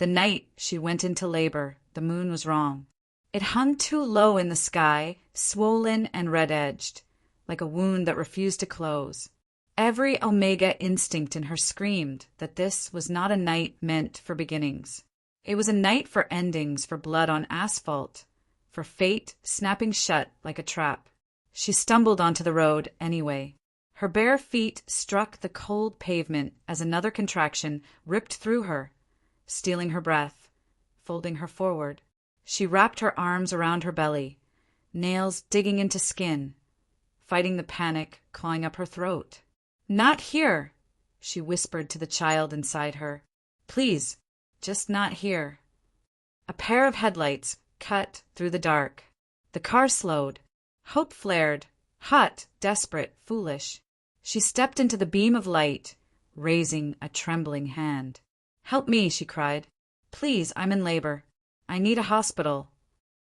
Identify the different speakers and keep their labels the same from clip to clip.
Speaker 1: The night she went into labor, the moon was wrong. It hung too low in the sky, swollen and red-edged, like a wound that refused to close. Every omega instinct in her screamed that this was not a night meant for beginnings. It was a night for endings, for blood on asphalt, for fate snapping shut like a trap. She stumbled onto the road anyway. Her bare feet struck the cold pavement as another contraction ripped through her, stealing her breath, folding her forward. She wrapped her arms around her belly, nails digging into skin, fighting the panic clawing up her throat. "Not here," she whispered to the child inside her. "Please, just not here." A pair of headlights cut through the dark. The car slowed. Hope flared, hot, desperate, foolish. She stepped into the beam of light, raising a trembling hand. "Help me," she cried. "Please, I'm in labor. I need a hospital."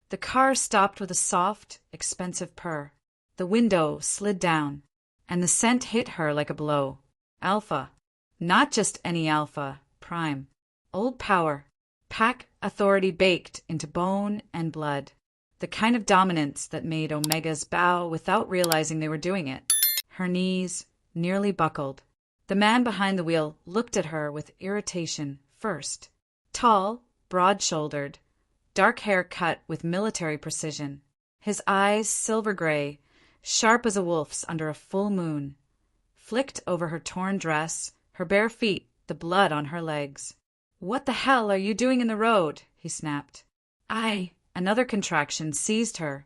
Speaker 1: The car stopped with a soft, expensive purr. The window slid down, and the scent hit her like a blow. Alpha. Not just any alpha, prime. Old power. Pack authority baked into bone and blood. The kind of dominance that made omegas bow without realizing they were doing it. Her knees nearly buckled. The man behind the wheel looked at her with irritation first. Tall, broad-shouldered, dark hair cut with military precision. His eyes silver-gray, sharp as a wolf's under a full moon. Flicked over her torn dress, her bare feet, the blood on her legs. "What the hell are you doing in the road?" he snapped. Another contraction seized her,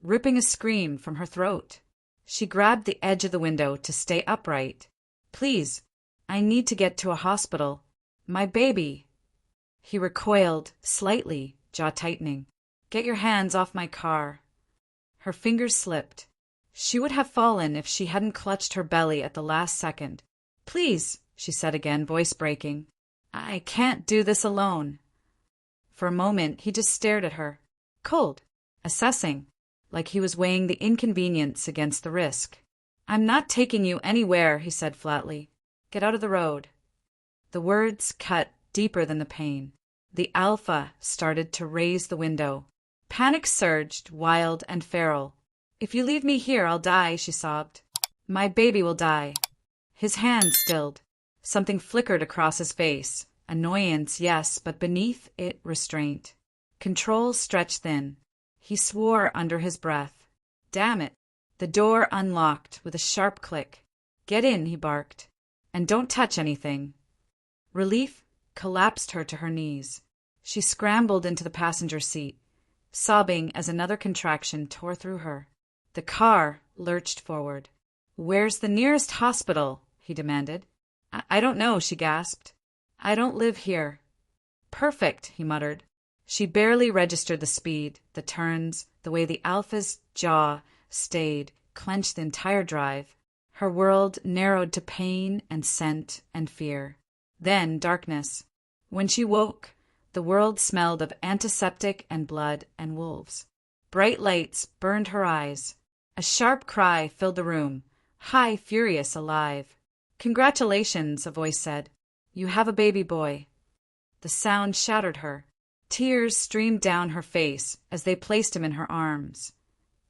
Speaker 1: ripping a scream from her throat. She grabbed the edge of the window to stay upright. "Please, I need to get to a hospital. My baby." He recoiled slightly, jaw tightening. "Get your hands off my car." Her fingers slipped. She would have fallen if she hadn't clutched her belly at the last second. "Please," she said again, voice breaking. "I can't do this alone." For a moment he just stared at her, cold, assessing, like he was weighing the inconvenience against the risk. "I'm not taking you anywhere," he said flatly. "Get out of the road." The words cut deeper than the pain. The alpha started to raise the window. Panic surged, wild and feral. "If you leave me here, I'll die," she sobbed. "My baby will die." His hand stilled. Something flickered across his face. Annoyance, yes, but beneath it restraint. Control stretched thin. He swore under his breath. Damn it. The door unlocked with a sharp click. "Get in," he barked. "And don't touch anything." Relief collapsed her to her knees. She scrambled into the passenger seat, sobbing as another contraction tore through her. The car lurched forward. "Where's the nearest hospital?" he demanded. I don't know," she gasped. "I don't live here." "Perfect," he muttered. She barely registered the speed, the turns, the way the alpha's jaw stayed, clenched the entire drive. Her world narrowed to pain and scent and fear. Then darkness. When she woke, the world smelled of antiseptic and blood and wolves. Bright lights burned her eyes. A sharp cry filled the room, high, furious, alive. "Congratulations," a voice said. "You have a baby boy." The sound shattered her. Tears streamed down her face as they placed him in her arms.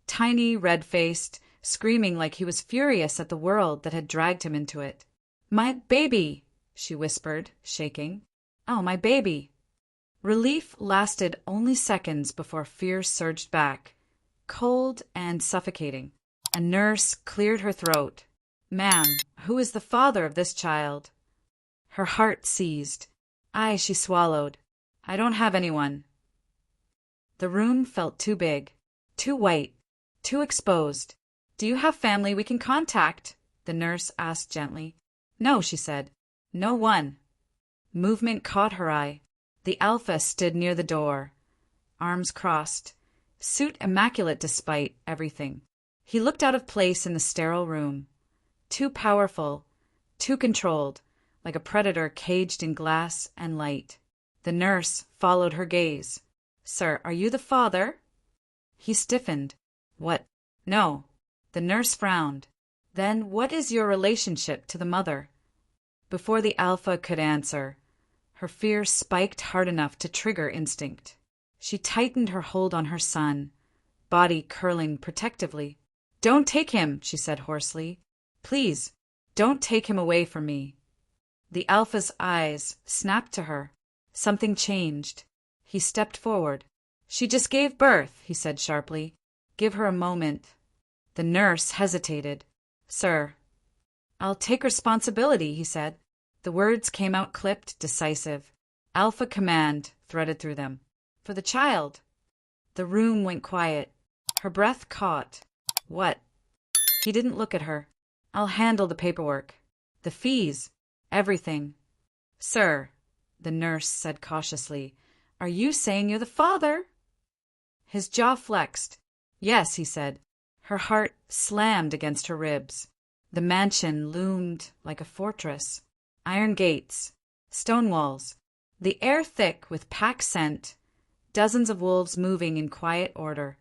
Speaker 1: Tiny, red-faced, screaming like he was furious at the world that had dragged him into it. "My baby," she whispered, shaking. "Oh, my baby." Relief lasted only seconds before fear surged back, cold and suffocating. A nurse cleared her throat. "Ma'am, who is the father of this child?" Her heart seized. She swallowed. "I don't have anyone." The room felt too big, too white, too exposed. "Do you have family we can contact?" the nurse asked gently. "No," she said. "No one." Movement caught her eye. The alpha stood near the door, arms crossed, suit immaculate despite everything. He looked out of place in the sterile room. Too powerful, too controlled, like a predator caged in glass and light. The nurse followed her gaze. "Sir, are you the father?" He stiffened. "What? No." The nurse frowned. "Then what is your relationship to the mother?" Before the alpha could answer, Her fear spiked hard enough to trigger instinct. She tightened her hold on her son, body curling protectively. "Don't take him," she said hoarsely. "Please, don't take him away from me." The Alpha's eyes snapped to her. Something changed. He stepped forward. "She just gave birth," he said sharply. "Give her a moment." The nurse hesitated. "Sir." "I'll take responsibility," he said. The words came out clipped, decisive. Alpha command threaded through them. "For the child." The room went quiet. Her breath caught. "What?" He didn't look at her. "I'll handle the paperwork. The fees. Everything." "Sir," the nurse said cautiously, "are you saying you're the father?" His jaw flexed. "Yes," he said. Her heart slammed against her ribs. The mansion loomed like a fortress. Iron gates, stone walls, the air thick with pack scent, dozens of wolves moving in quiet order,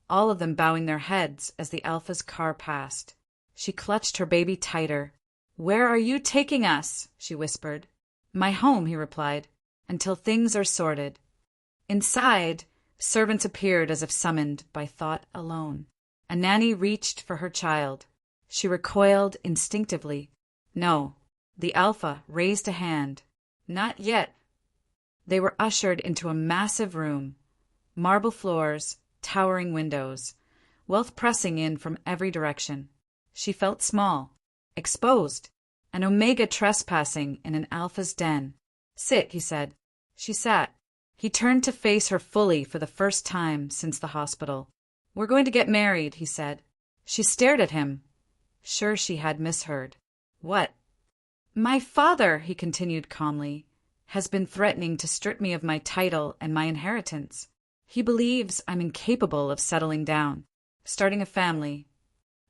Speaker 1: all of them bowing their heads as the Alpha's car passed. She clutched her baby tighter. "Where are you taking us?" she whispered. "My home," he replied, "until things are sorted." Inside, servants appeared as if summoned by thought alone. A nanny reached for her child. She recoiled instinctively. "No." The Alpha raised a hand. "Not yet." They were ushered into a massive room. Marble floors, towering windows, wealth pressing in from every direction. She felt small, exposed, an Omega trespassing in an Alpha's den. "Sit," he said. She sat. He turned to face her fully for the first time since the hospital. "We're going to get married," he said. She stared at him. Sure she had misheard. "What?" "My father," he continued calmly, "has been threatening to strip me of my title and my inheritance. He believes I'm incapable of settling down, starting a family."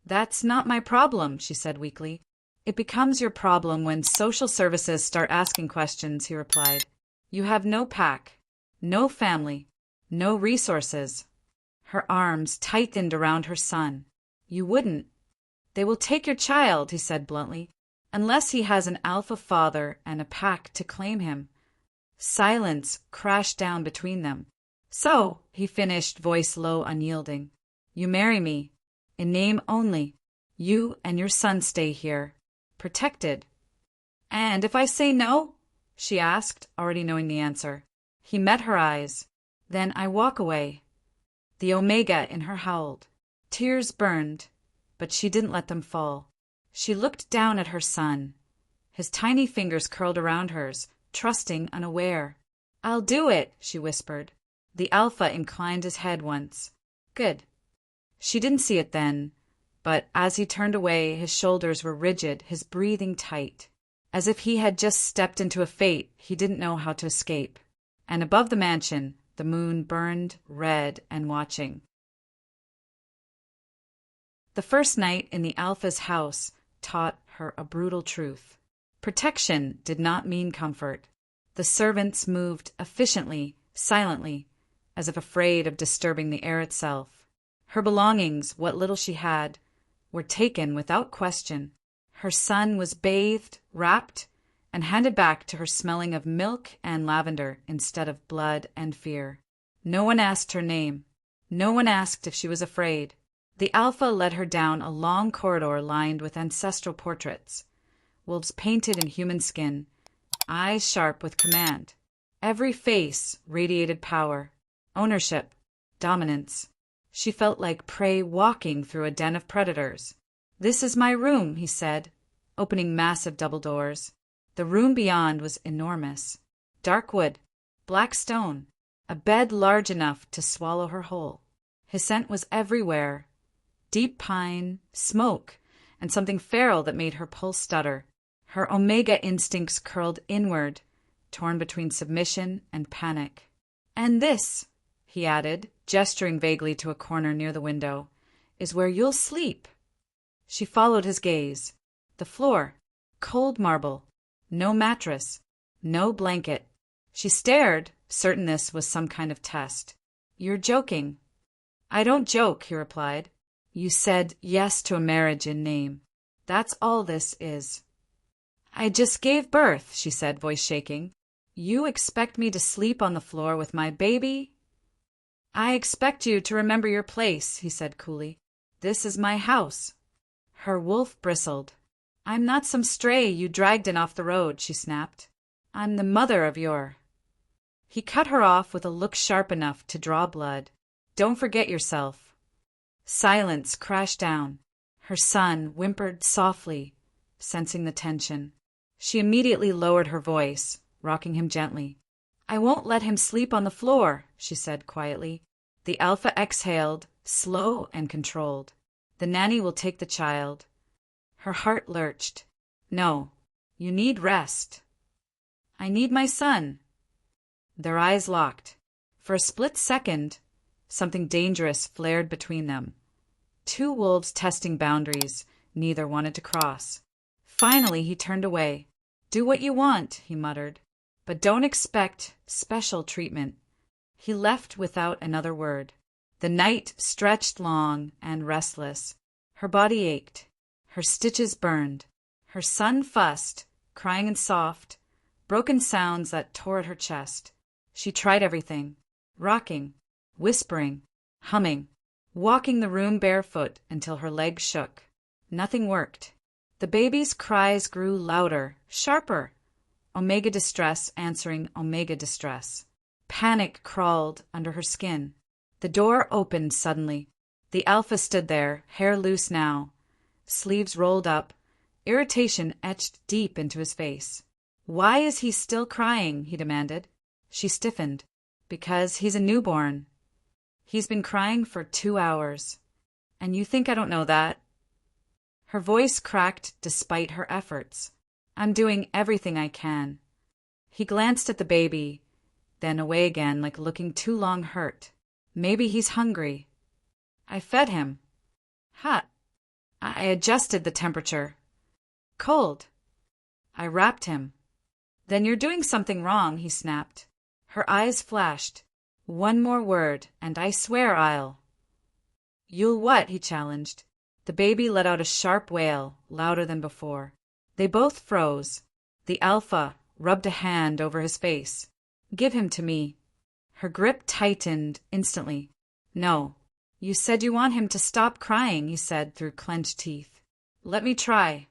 Speaker 1: "That's not my problem," she said weakly. "It becomes your problem when social services start asking questions," he replied. "You have no pack, no family, no resources." Her arms tightened around her son. "You wouldn't." "They will take your child," he said bluntly, "unless he has an Alpha father and a pack to claim him." Silence crashed down between them. "So," he finished, voice low, unyielding, "you marry me. In name only. You and your son stay here. Protected." "And if I say no?" she asked, already knowing the answer. He met her eyes. "Then I walk away." The Omega in her howled. Tears burned, but she didn't let them fall. She looked down at her son. His tiny fingers curled around hers, trusting, unaware. "I'll do it," she whispered. The Alpha inclined his head once. "Good." She didn't see it then, but as he turned away, his shoulders were rigid, his breathing tight, as if he had just stepped into a fate he didn't know how to escape. And above the mansion, the moon burned red and watching. The first night in the Alpha's house taught her a brutal truth. Protection did not mean comfort. The servants moved efficiently, silently, as if afraid of disturbing the air itself. Her belongings, what little she had, were taken without question. Her son was bathed, wrapped, and handed back to her smelling of milk and lavender instead of blood and fear. No one asked her name. No one asked if she was afraid. The Alpha led her down a long corridor lined with ancestral portraits, wolves painted in human skin, eyes sharp with command. Every face radiated power, ownership, dominance. She felt like prey walking through a den of predators. "This is my room," he said, opening massive double doors. The room beyond was enormous. Dark wood, black stone, a bed large enough to swallow her whole. His scent was everywhere. Deep pine, smoke, and something feral that made her pulse stutter. Her Omega instincts curled inward, torn between submission and panic. "And this," he added, gesturing vaguely to a corner near the window, "is where you'll sleep." She followed his gaze. The floor, cold marble, no mattress, no blanket. She stared, certain this was some kind of test. "You're joking." "I don't joke," he replied. "You said yes to a marriage in name. That's all this is." "I just gave birth," she said, voice shaking. You expect me to sleep on the floor with my baby? I expect you to remember your place, he said coolly. This is my house. Her wolf bristled. I'm not some stray you dragged in off the road, she snapped. I'm the mother of your... He cut her off with a look sharp enough to draw blood. Don't forget yourself. Silence crashed down. Her son whimpered softly, sensing the tension. She immediately lowered her voice, rocking him gently. I won't let him sleep on the floor, she said quietly. The alpha exhaled, slow and controlled. The nanny will take the child. Her heart lurched. No, you need rest. I need my son. Their eyes locked. For a split second, something dangerous flared between them. Two wolves testing boundaries neither wanted to cross. Finally, he turned away. Do what you want, he muttered, but don't expect special treatment. He left without another word. The night stretched long and restless. Her body ached. Her stitches burned. Her son fussed, crying in soft, broken sounds that tore at her chest. She tried everything, rocking, whispering, humming, walking the room barefoot until her legs shook. Nothing worked. The baby's cries grew louder, sharper. Omega distress answering omega distress. Panic crawled under her skin. The door opened suddenly. The alpha stood there, hair loose now, sleeves rolled up, irritation etched deep into his face. Why is he still crying? He demanded. She stiffened. Because he's a newborn. He's been crying for 2 hours. And you think I don't know that? Her voice cracked despite her efforts. I'm doing everything I can. He glanced at the baby, then away again like looking too long hurt. Maybe he's hungry. I fed him. Hot. I adjusted the temperature. Cold. I wrapped him. Then you're doing something wrong, he snapped. Her eyes flashed. One more word, and I swear I'll... You'll what? He challenged. The baby let out a sharp wail, louder than before. They both froze. The alpha rubbed a hand over his face. Give him to me. Her grip tightened instantly. No. You said you want him to stop crying, he said through clenched teeth. Let me try.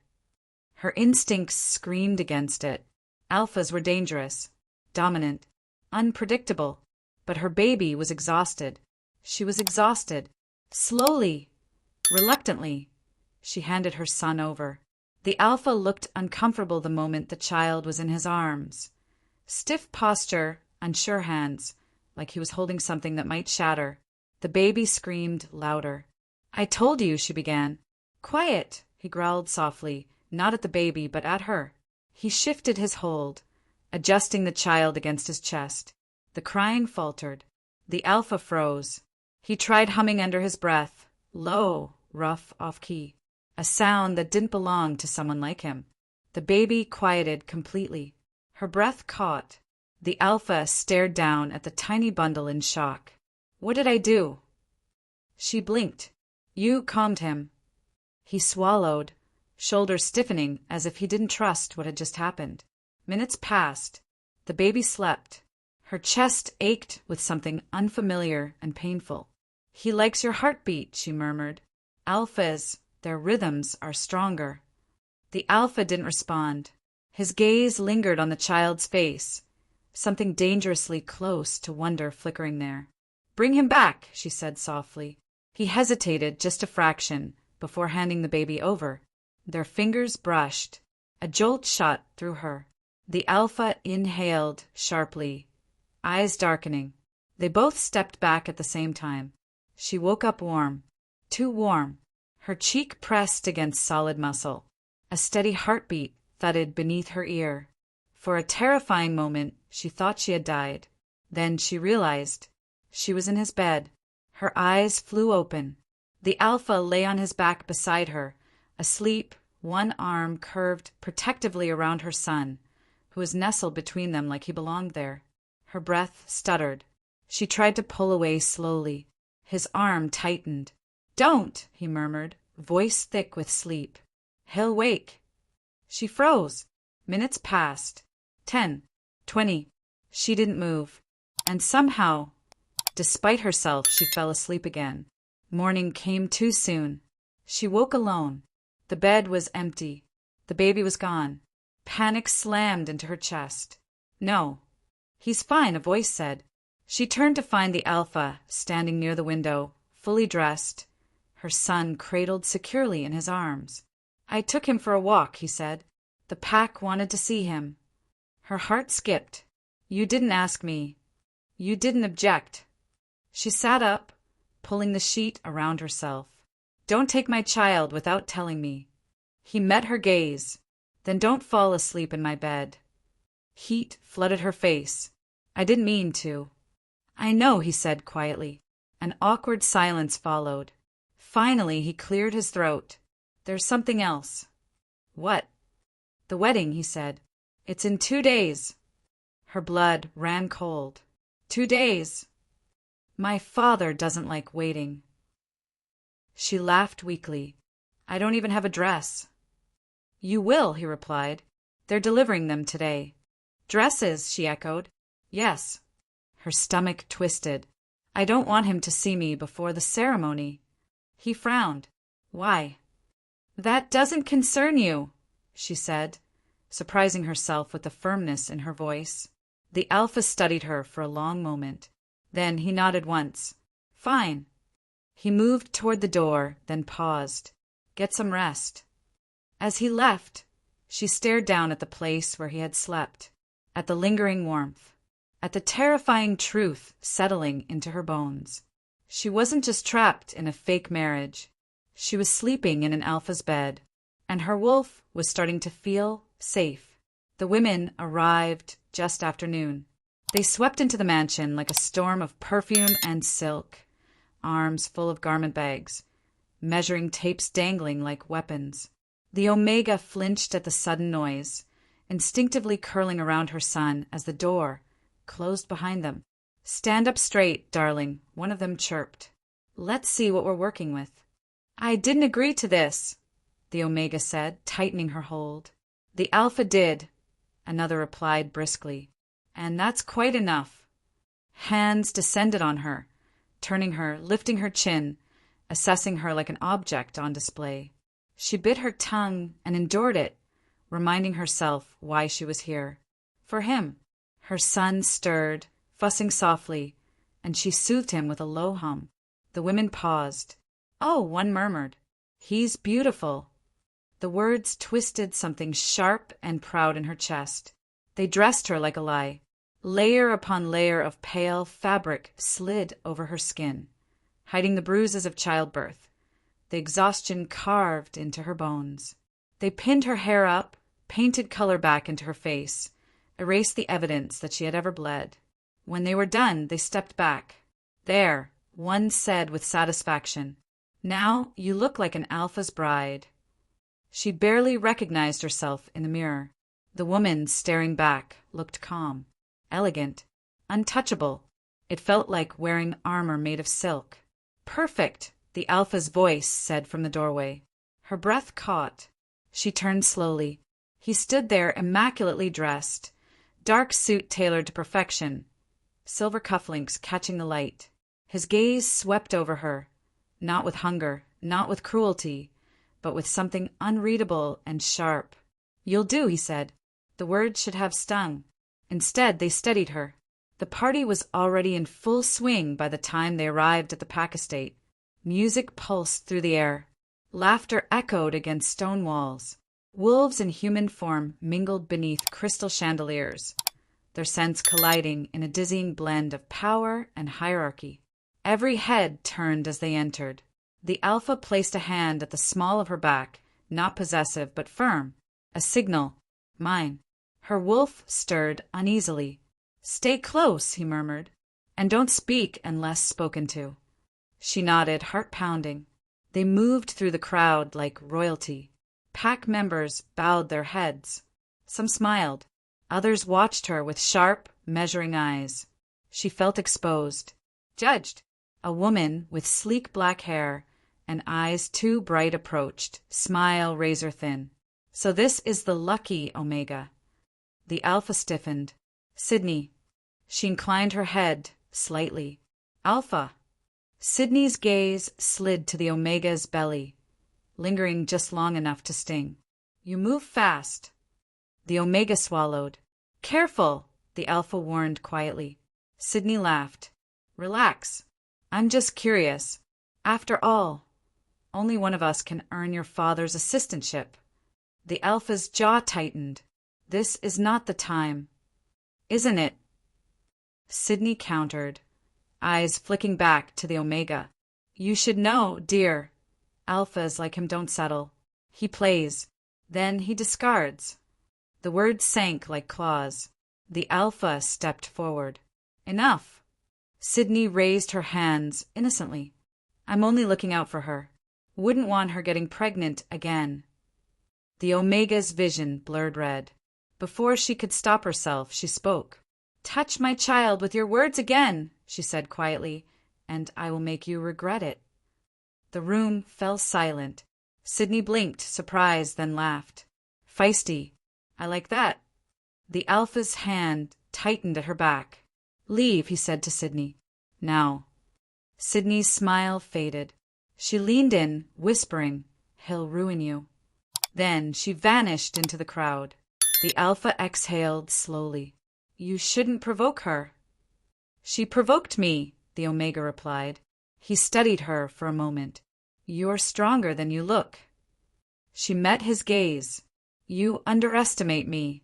Speaker 1: Her instincts screamed against it. Alphas were dangerous, dominant, unpredictable. But her baby was exhausted. She was exhausted. Slowly, reluctantly, she handed her son over. The alpha looked uncomfortable the moment the child was in his arms. Stiff posture, unsure hands, like he was holding something that might shatter. The baby screamed louder. I told you, she began. Quiet, he growled softly, not at the baby, but at her. He shifted his hold, adjusting the child against his chest. The crying faltered. The alpha froze. He tried humming under his breath, low, rough, off-key, a sound that didn't belong to someone like him. The baby quieted completely. Her breath caught. The alpha stared down at the tiny bundle in shock. What did I do? She blinked. You calmed him. He swallowed, shoulders stiffening as if he didn't trust what had just happened. Minutes passed. The baby slept. Her chest ached with something unfamiliar and painful. He likes your heartbeat, she murmured. Alphas, their rhythms are stronger. The alpha didn't respond. His gaze lingered on the child's face, something dangerously close to wonder flickering there. Bring him back, she said softly. He hesitated just a fraction before handing the baby over. Their fingers brushed. A jolt shot through her. The alpha inhaled sharply, eyes darkening. They both stepped back at the same time. She woke up warm, too warm. Her cheek pressed against solid muscle. A steady heartbeat thudded beneath her ear. For a terrifying moment, she thought she had died. Then she realized she was in his bed. Her eyes flew open. The alpha lay on his back beside her, asleep, one arm curved protectively around her son, who was nestled between them like he belonged there. Her breath stuttered. She tried to pull away slowly. His arm tightened. Don't, he murmured, voice thick with sleep. He'll wake. She froze. Minutes passed. 10, 20. She didn't move. And somehow, despite herself, she fell asleep again. Morning came too soon. She woke alone. The bed was empty. The baby was gone. Panic slammed into her chest. No. He's fine, a voice said. She turned to find the alpha standing near the window, fully dressed, her son cradled securely in his arms. I took him for a walk, he said. The pack wanted to see him. Her heart skipped. You didn't ask me. You didn't object. She sat up, pulling the sheet around herself. Don't take my child without telling me. He met her gaze. Then don't fall asleep in my bed. Heat flooded her face. I didn't mean to. I know, he said quietly. An awkward silence followed. Finally, he cleared his throat. There's something else. What? The wedding, he said. It's in 2 days. Her blood ran cold. 2 days. My father doesn't like waiting. She laughed weakly. I don't even have a dress. You will, he replied. They're delivering them today. Dresses, she echoed. Yes. Her stomach twisted. I don't want him to see me before the ceremony. He frowned. Why? That doesn't concern you, she said, surprising herself with the firmness in her voice. The alpha studied her for a long moment. Then he nodded once. Fine. He moved toward the door, then paused. Get some rest. As he left, she stared down at the place where he had slept, at the lingering warmth, at the terrifying truth settling into her bones. She wasn't just trapped in a fake marriage. She was sleeping in an alpha's bed, and her wolf was starting to feel safe. The women arrived just after noon. They swept into the mansion like a storm of perfume and silk, arms full of garment bags, measuring tapes dangling like weapons. The Omega flinched at the sudden noise, instinctively curling around her son as the door closed behind them. Stand up straight, darling, one of them chirped. Let's see what we're working with. I didn't agree to this, the Omega said, tightening her hold. The Alpha did, another replied briskly. And that's quite enough. Hands descended on her, turning her, lifting her chin, assessing her like an object on display. She bit her tongue and endured it, reminding herself why she was here. For him. Her son stirred, fussing softly, and she soothed him with a low hum. The women paused. Oh, one murmured. He's beautiful. The words twisted something sharp and proud in her chest. They dressed her like a lie. Layer upon layer of pale fabric slid over her skin, hiding the bruises of childbirth, the exhaustion carved into her bones. They pinned her hair up, painted color back into her face, erased the evidence that she had ever bled. When they were done, they stepped back. There, one said with satisfaction, now you look like an alpha's bride. She barely recognized herself in the mirror. The woman staring back looked calm, elegant, untouchable. It felt like wearing armor made of silk. Perfect, the alpha's voice said from the doorway. Her breath caught. She turned slowly. He stood there immaculately dressed, dark suit tailored to perfection, silver cufflinks catching the light. His gaze swept over her, not with hunger, not with cruelty, but with something unreadable and sharp. You'll do, he said. The words should have stung. Instead, they steadied her. The party was already in full swing by the time they arrived at the Pack estate. Music pulsed through the air. Laughter echoed against stone walls. Wolves in human form mingled beneath crystal chandeliers, their scents colliding in a dizzying blend of power and hierarchy. Every head turned as they entered. The Alpha placed a hand at the small of her back, not possessive but firm. A signal. Mine. Her wolf stirred uneasily. Stay close, he murmured, and don't speak unless spoken to. She nodded, heart pounding. They moved through the crowd like royalty. Pack members bowed their heads. Some smiled. Others watched her with sharp, measuring eyes. She felt exposed, judged. A woman with sleek black hair and eyes too bright approached, smile razor thin. So this is the lucky Omega. The Alpha stiffened. Sydney. She inclined her head slightly. Alpha. Sydney's gaze slid to the Omega's belly, lingering just long enough to sting. You move fast. The Omega swallowed. Careful, the Alpha warned quietly. Sydney laughed. Relax. I'm just curious. After all, only one of us can earn your father's assistantship. The Alpha's jaw tightened. This is not the time. Isn't it? Sydney countered, eyes flicking back to the Omega. You should know, dear. Alphas like him don't settle. He plays. Then he discards. The words sank like claws. The Alpha stepped forward. Enough. Sydney raised her hands innocently. I'm only looking out for her. Wouldn't want her getting pregnant again. The Omega's vision blurred red. Before she could stop herself, she spoke. Touch my child with your words again, she said quietly, and I will make you regret it. The room fell silent. Sydney blinked, surprised, then laughed. Feisty. I like that. The Alpha's hand tightened at her back. Leave, he said to Sydney. Now. Sydney's smile faded. She leaned in, whispering, He'll ruin you. Then she vanished into the crowd. The Alpha exhaled slowly. You shouldn't provoke her. She provoked me, the Omega replied. He studied her for a moment. You're stronger than you look. She met his gaze. You underestimate me.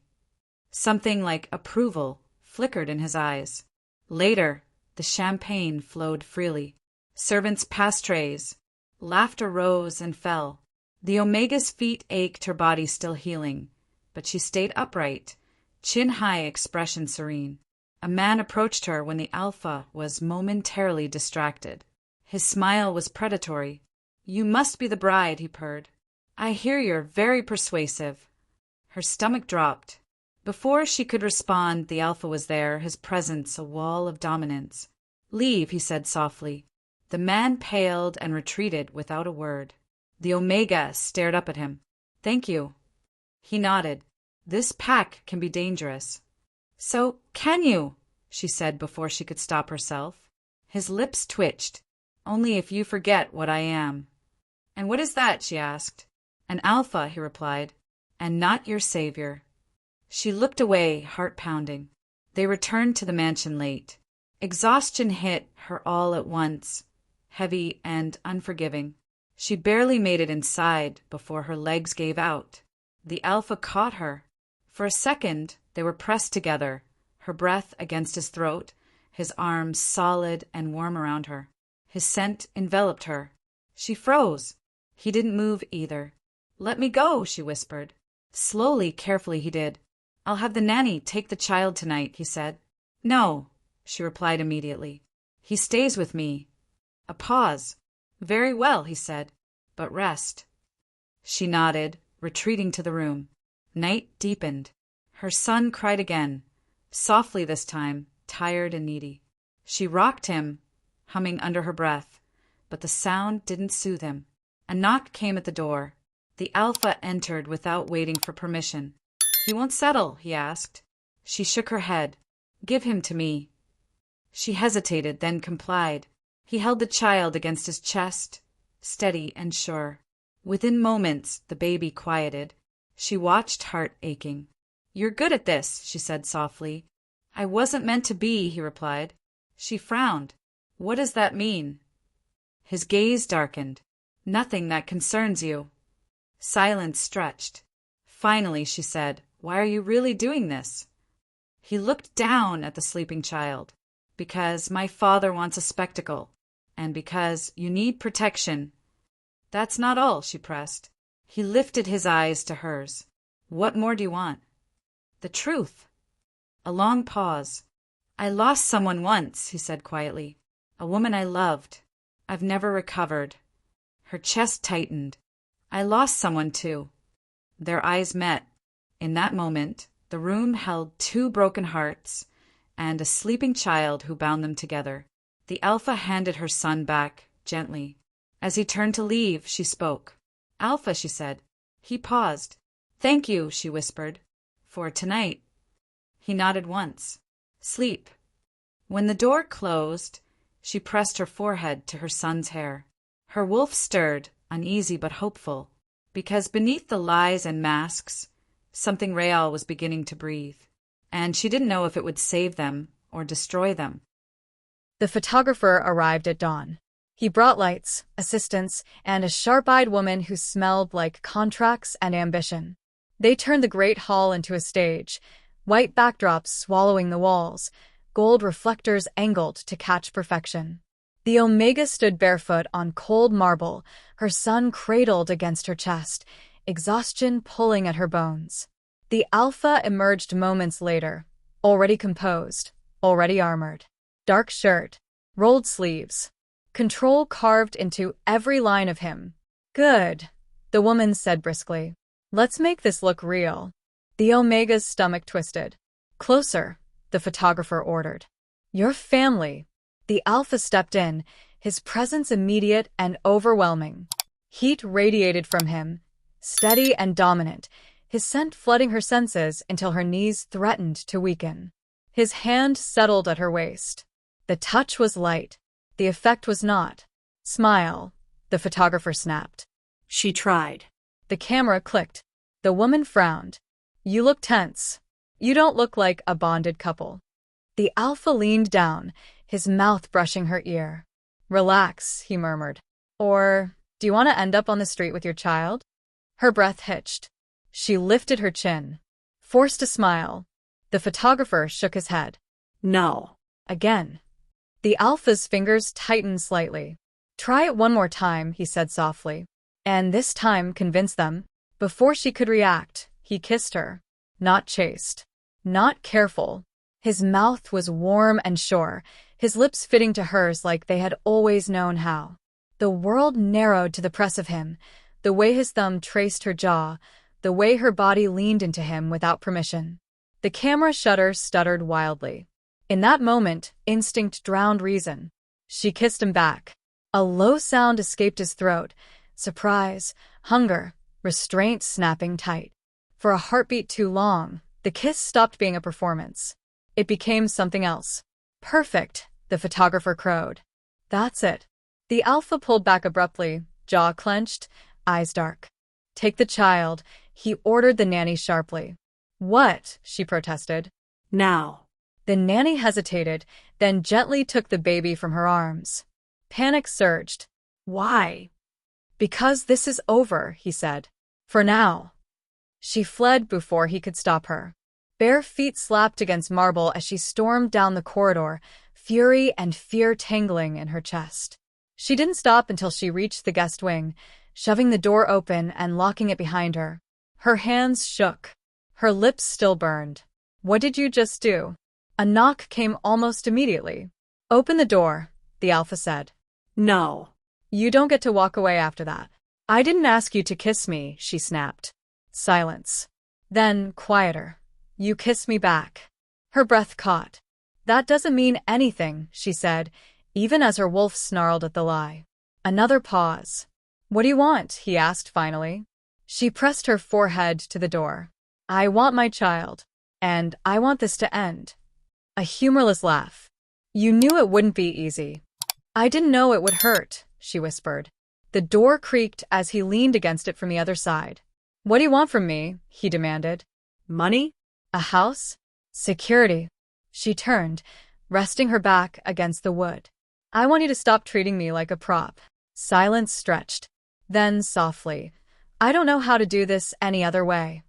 Speaker 1: Something like approval flickered in his eyes. Later, the champagne flowed freely. Servants passed trays. Laughter rose and fell. The Omega's feet ached, her body still healing, but she stayed upright, chin-high, expression serene. A man approached her when the Alpha was momentarily distracted. His smile was predatory. You must be the bride, he purred. I hear you're very persuasive. Her stomach dropped. Before she could respond, the Alpha was there, his presence a wall of dominance. Leave, he said softly. The man paled and retreated without a word. The Omega stared up at him. Thank you. He nodded. This pack can be dangerous. So can you? She said before she could stop herself. His lips twitched. Only if you forget what I am. And what is that? She asked. An Alpha, he replied, and not your savior. She looked away, heart pounding. They returned to the mansion late. Exhaustion hit her all at once, heavy and unforgiving. She barely made it inside before her legs gave out. The Alpha caught her. For a second, they were pressed together, her breath against his throat, his arms solid and warm around her. His scent enveloped her. She froze. He didn't move either. Let me go, she whispered. Slowly, carefully he did. I'll have the nanny take the child tonight, he said. No, she replied immediately. He stays with me. A pause. Very well, he said, but rest. She nodded, retreating to the room. Night deepened. Her son cried again, softly this time, tired and needy. She rocked him, humming under her breath, but the sound didn't soothe him. A knock came at the door. The Alpha entered without waiting for permission. He won't settle, he asked. She shook her head. Give him to me. She hesitated, then complied. He held the child against his chest, steady and sure. Within moments, the baby quieted. She watched, heart aching. You're good at this, she said softly. I wasn't meant to be, he replied. She frowned. What does that mean? His gaze darkened. Nothing that concerns you. Silence stretched. Finally, she said, why are you really doing this? He looked down at the sleeping child. Because my father wants a spectacle. And because you need protection. That's not all, she pressed. He lifted his eyes to hers. What more do you want? The truth. A long pause. I lost someone once, he said quietly. A woman I loved. I've never recovered. Her chest tightened. I lost someone too. Their eyes met. In that moment, the room held two broken hearts and a sleeping child who bound them together. The Alpha handed her son back, gently. As he turned to leave, she spoke. Alpha, she said. He paused. Thank you, she whispered. For tonight. He nodded once. Sleep. When the door closed, she pressed her forehead to her son's hair. Her wolf stirred, uneasy but hopeful, because beneath the lies and masks, something real was beginning to breathe, and she didn't know if it would save them or destroy them.
Speaker 2: The photographer arrived at dawn. He brought lights, assistants, and a sharp-eyed woman who smelled like contracts and ambition. They turned the great hall into a stage, white backdrops swallowing the walls, gold reflectors angled to catch perfection. The Omega stood barefoot on cold marble, her son cradled against her chest, exhaustion pulling at her bones. The Alpha emerged moments later, already composed, already armored. Dark shirt, rolled sleeves, control carved into every line of him. Good, the woman said briskly. Let's make this look real. The Omega's stomach twisted. Closer, the photographer ordered. Your family. The Alpha stepped in, his presence immediate and overwhelming. Heat radiated from him, steady and dominant, his scent flooding her senses until her knees threatened to weaken. His hand settled at her waist. The touch was light. The effect was not. Smile, the photographer snapped.
Speaker 3: She tried.
Speaker 2: The camera clicked. The woman frowned. You look tense. You don't look like a bonded couple. The Alpha leaned down, his mouth brushing her ear. Relax, he murmured. Or, do you want to end up on the street with your child? Her breath hitched. She lifted her chin. Forced a smile. The photographer shook his head.
Speaker 3: No.
Speaker 2: Again. The Alpha's fingers tightened slightly. Try it one more time, he said softly. And this time convince them. Before she could react, he kissed her. Not chaste. Not careful. His mouth was warm and sure, his lips fitting to hers like they had always known how. The world narrowed to the press of him, the way his thumb traced her jaw, the way her body leaned into him without permission. The camera shutter stuttered wildly. In that moment, instinct drowned reason. She kissed him back. A low sound escaped his throat. Surprise, hunger, restraint snapping tight. For a heartbeat too long, the kiss stopped being a performance. It became something else. Perfect, the photographer crowed. That's it. The Alpha pulled back abruptly, jaw clenched, eyes dark. Take the child, he ordered the nanny sharply. What? She protested.
Speaker 3: Now.
Speaker 2: The nanny hesitated, then gently took the baby from her arms. Panic surged. Why? Because this is over, he said. For now. She fled before he could stop her. Bare feet slapped against marble as she stormed down the corridor, fury and fear tangling in her chest. She didn't stop until she reached the guest wing, shoving the door open and locking it behind her. Her hands shook. Her lips still burned. What did you just do? A knock came almost immediately. Open the door, the Alpha said.
Speaker 3: No.
Speaker 2: You don't get to walk away after that. I didn't ask you to kiss me, she snapped. Silence. Then, quieter. You kiss me back. Her breath caught. That doesn't mean anything, she said, even as her wolf snarled at the lie. Another pause. What do you want? He asked finally. She pressed her forehead to the door. I want my child. And I want this to end. A humorless laugh. You knew it wouldn't be easy. I didn't know it would hurt, she whispered. The door creaked as he leaned against it from the other side. What do you want from me? He demanded.
Speaker 3: Money?
Speaker 2: A house? Security. She turned, resting her back against the wood. I want you to stop treating me like a prop. Silence stretched. Then softly. I don't know how to do this any other way.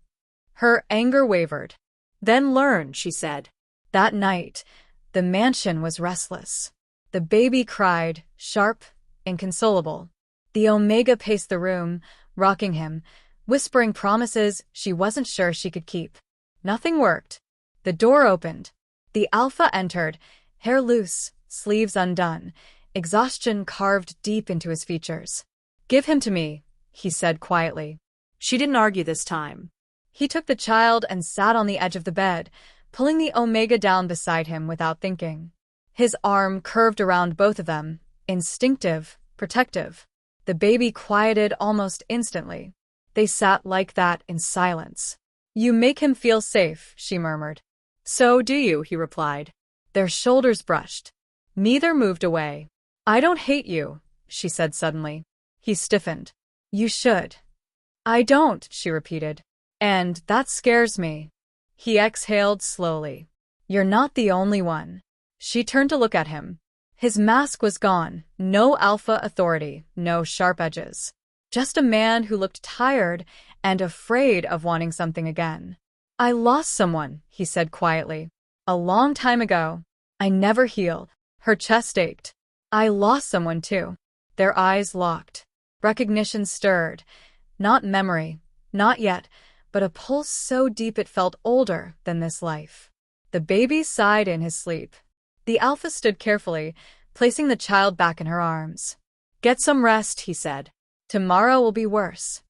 Speaker 2: Her anger wavered.
Speaker 3: Then learn, she said.
Speaker 2: That night, the mansion was restless. The baby cried, sharp, inconsolable. The Omega paced the room, rocking him, whispering promises she wasn't sure she could keep. Nothing worked. The door opened. The Alpha entered, hair loose, sleeves undone, exhaustion carved deep into his features. Give him to me, he said quietly.
Speaker 3: She didn't argue this time.
Speaker 2: He took the child and sat on the edge of the bed, pulling the Omega down beside him without thinking. His arm curved around both of them, instinctive, protective. The baby quieted almost instantly. They sat like that in silence. You make him feel safe, she murmured.
Speaker 3: So do you, he replied.
Speaker 2: Their shoulders brushed. Neither moved away. I don't hate you, she said suddenly. He stiffened. You should. I don't, she repeated. And that scares me. He exhaled slowly. You're not the only one. She turned to look at him. His mask was gone, no alpha authority, no sharp edges. Just a man who looked tired and afraid of wanting something again. I lost someone, he said quietly. A long time ago. I never healed. Her chest ached. I lost someone too. Their eyes locked. Recognition stirred. Not memory, not yet, but a pulse so deep it felt older than this life. The baby sighed in his sleep. The alpha stood carefully, placing the child back in her arms. Get some rest, he said. Tomorrow will be worse.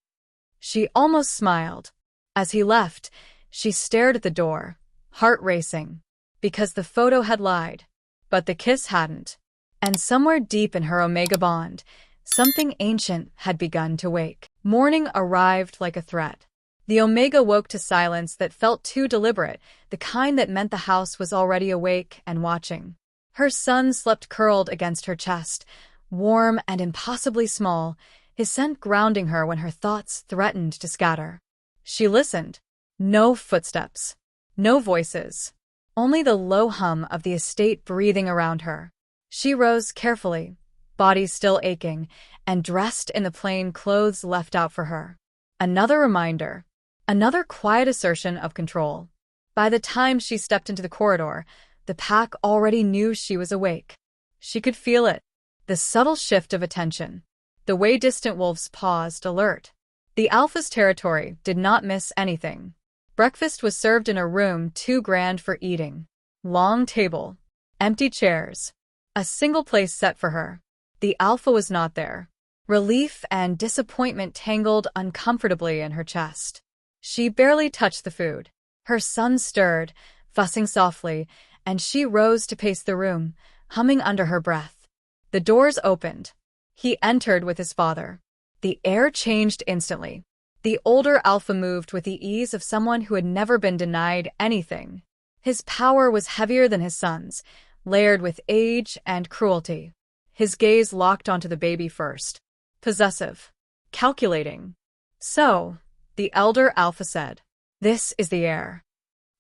Speaker 2: She almost smiled. As he left, she stared at the door, heart racing, because the photo had lied, but the kiss hadn't. And somewhere deep in her Omega bond, something ancient had begun to wake. Morning arrived like a threat. The Omega woke to silence that felt too deliberate, the kind that meant the house was already awake and watching. Her son slept curled against her chest, warm and impossibly small, his scent grounding her when her thoughts threatened to scatter. She listened. No footsteps. No voices. Only the low hum of the estate breathing around her. She rose carefully, body still aching, and dressed in the plain clothes left out for her. Another reminder. Another quiet assertion of control. By the time she stepped into the corridor, the pack already knew she was awake. She could feel it. The subtle shift of attention. The way distant wolves paused, alert. The alpha's territory did not miss anything. Breakfast was served in a room too grand for eating. Long table. Empty chairs. A single place set for her. The alpha was not there. Relief and disappointment tangled uncomfortably in her chest. She barely touched the food. Her son stirred, fussing softly, and she rose to pace the room, humming under her breath. The doors opened. He entered with his father. The air changed instantly. The older alpha moved with the ease of someone who had never been denied anything. His power was heavier than his son's, layered with age and cruelty. His gaze locked onto the baby first. Possessive. Calculating. So, the elder alpha said, this is the heir.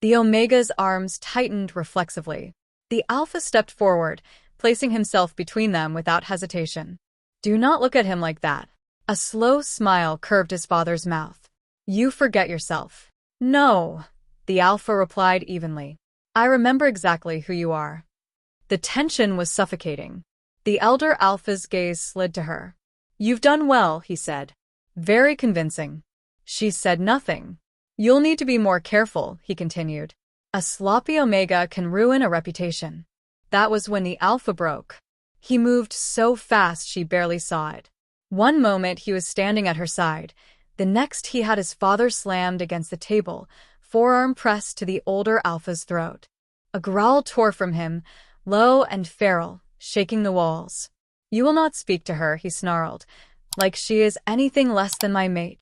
Speaker 2: The Omega's arms tightened reflexively. The alpha stepped forward, placing himself between them without hesitation. Do not look at him like that. A slow smile curved his father's mouth. You forget yourself. No, the alpha replied evenly. I remember exactly who you are. The tension was suffocating. The elder alpha's gaze slid to her. You've done well, he said. Very convincing. She said nothing. You'll need to be more careful, he continued. A sloppy Omega can ruin a reputation. That was when the alpha broke. He moved so fast she barely saw it. One moment he was standing at her side. The next he had his father slammed against the table, forearm pressed to the older alpha's throat. A growl tore from him, low and feral, shaking the walls. You will not speak to her, he snarled, like she is anything less than my mate.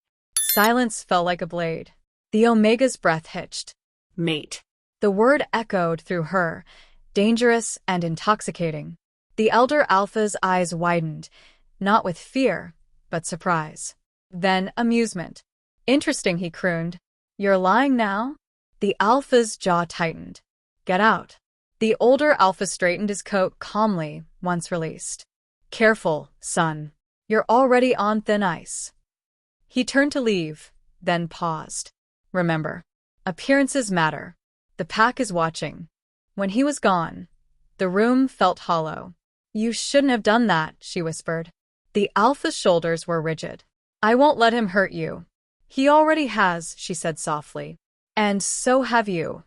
Speaker 2: Silence fell like a blade. The Omega's breath hitched.
Speaker 3: Mate.
Speaker 2: The word echoed through her, dangerous and intoxicating. The elder alpha's eyes widened, not with fear, but surprise. Then amusement. Interesting, he crooned. You're lying now? The alpha's jaw tightened. Get out. The older alpha straightened his coat calmly, once released. Careful, son. You're already on thin ice. He turned to leave, then paused. Remember, appearances matter. The pack is watching. When he was gone, the room felt hollow. You shouldn't have done that, she whispered. The alpha's shoulders were rigid. I won't let him hurt you. He already has, she said softly. And so have you.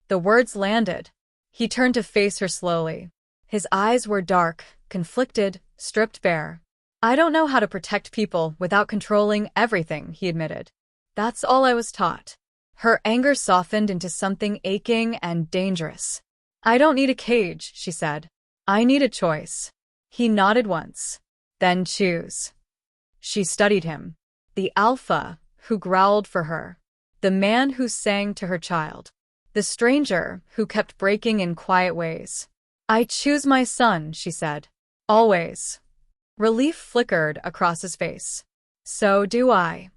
Speaker 2: The words landed. He turned to face her slowly. His eyes were dark, conflicted, stripped bare. I don't know how to protect people without controlling everything, he admitted. That's all I was taught. Her anger softened into something aching and dangerous. I don't need a cage, she said. I need a choice. He nodded once. Then choose. She studied him. The alpha who growled for her. The man who sang to her child. The stranger, who kept breaking in quiet ways. "I choose my son," she said. "Always." Relief flickered across his face. "So do I."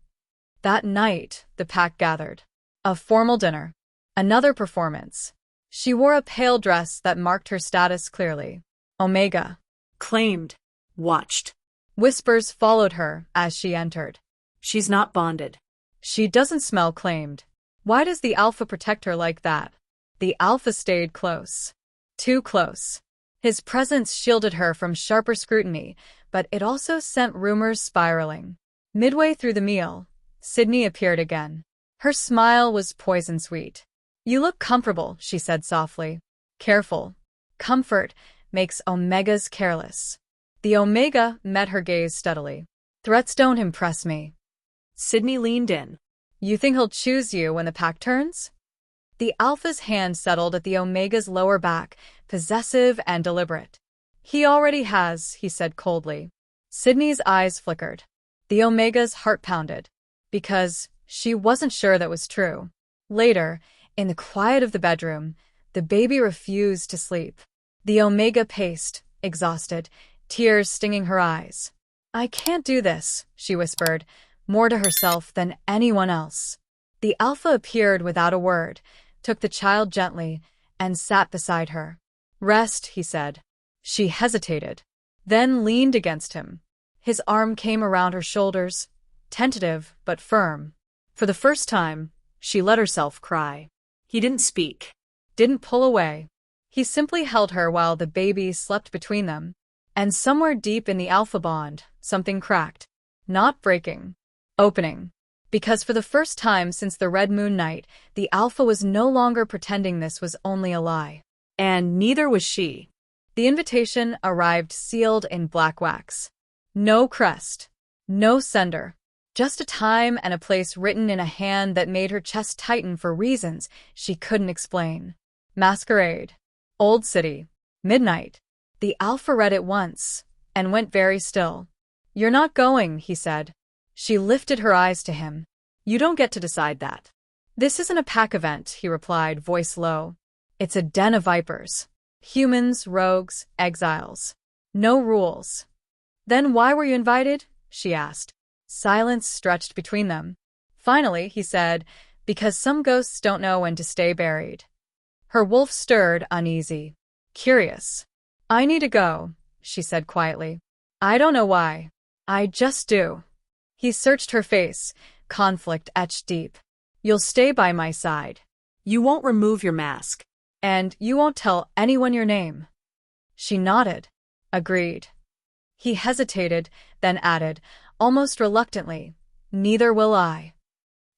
Speaker 2: That night, the pack gathered. A formal dinner. Another performance. She wore a pale dress that marked her status clearly. Omega.
Speaker 3: Claimed. Watched.
Speaker 2: Whispers followed her as she entered.
Speaker 3: She's not bonded.
Speaker 2: She doesn't smell claimed. Why does the Alpha protect her like that? The Alpha stayed close. Too close. His presence shielded her from sharper scrutiny, but it also sent rumors spiraling. Midway through the meal, Sydney appeared again. Her smile was poison-sweet. "You look comfortable," she said softly. "Careful. Comfort makes Omegas careless." The Omega met her gaze steadily. "Threats don't impress me."
Speaker 3: Sydney leaned in.
Speaker 2: "You think he'll choose you when the pack turns?" The Alpha's hand settled at the Omega's lower back, possessive and deliberate. "He already has," he said coldly. Sydney's eyes flickered. The Omega's heart pounded. Because she wasn't sure that was true. Later, in the quiet of the bedroom, the baby refused to sleep. The Omega paced, exhausted, tears stinging her eyes. "I can't do this," she whispered, more to herself than anyone else. The Alpha appeared without a word, took the child gently, and sat beside her. "Rest," he said. She hesitated, then leaned against him. His arm came around her shoulders, tentative but firm. For the first time, she let herself cry.
Speaker 3: He didn't speak.
Speaker 2: Didn't pull away. He simply held her while the baby slept between them. And somewhere deep in the Alpha bond, something cracked. Not breaking. Opening. Because for the first time since the Red Moon night, the Alpha was no longer pretending this was only a lie.
Speaker 3: And neither was she.
Speaker 2: The invitation arrived sealed in black wax. No crest. No sender. Just a time and a place written in a hand that made her chest tighten for reasons she couldn't explain. Masquerade. Old City. Midnight. The Alpha read it once, and went very still. "You're not going," he said. She lifted her eyes to him. "You don't get to decide that." "This isn't a pack event," he replied, voice low. "It's a den of vipers. Humans, rogues, exiles. No rules." "Then why were you invited?" she asked. Silence stretched between them. Finally, he said, "Because some ghosts don't know when to stay buried." Her wolf stirred, uneasy. Curious. "I need to go," she said quietly. "I don't know why. I just do." He searched her face, conflict etched deep. "You'll stay by my side.
Speaker 3: You won't remove your mask.
Speaker 2: And you won't tell anyone your name." She nodded. Agreed. He hesitated, then added, almost reluctantly, "Neither will I."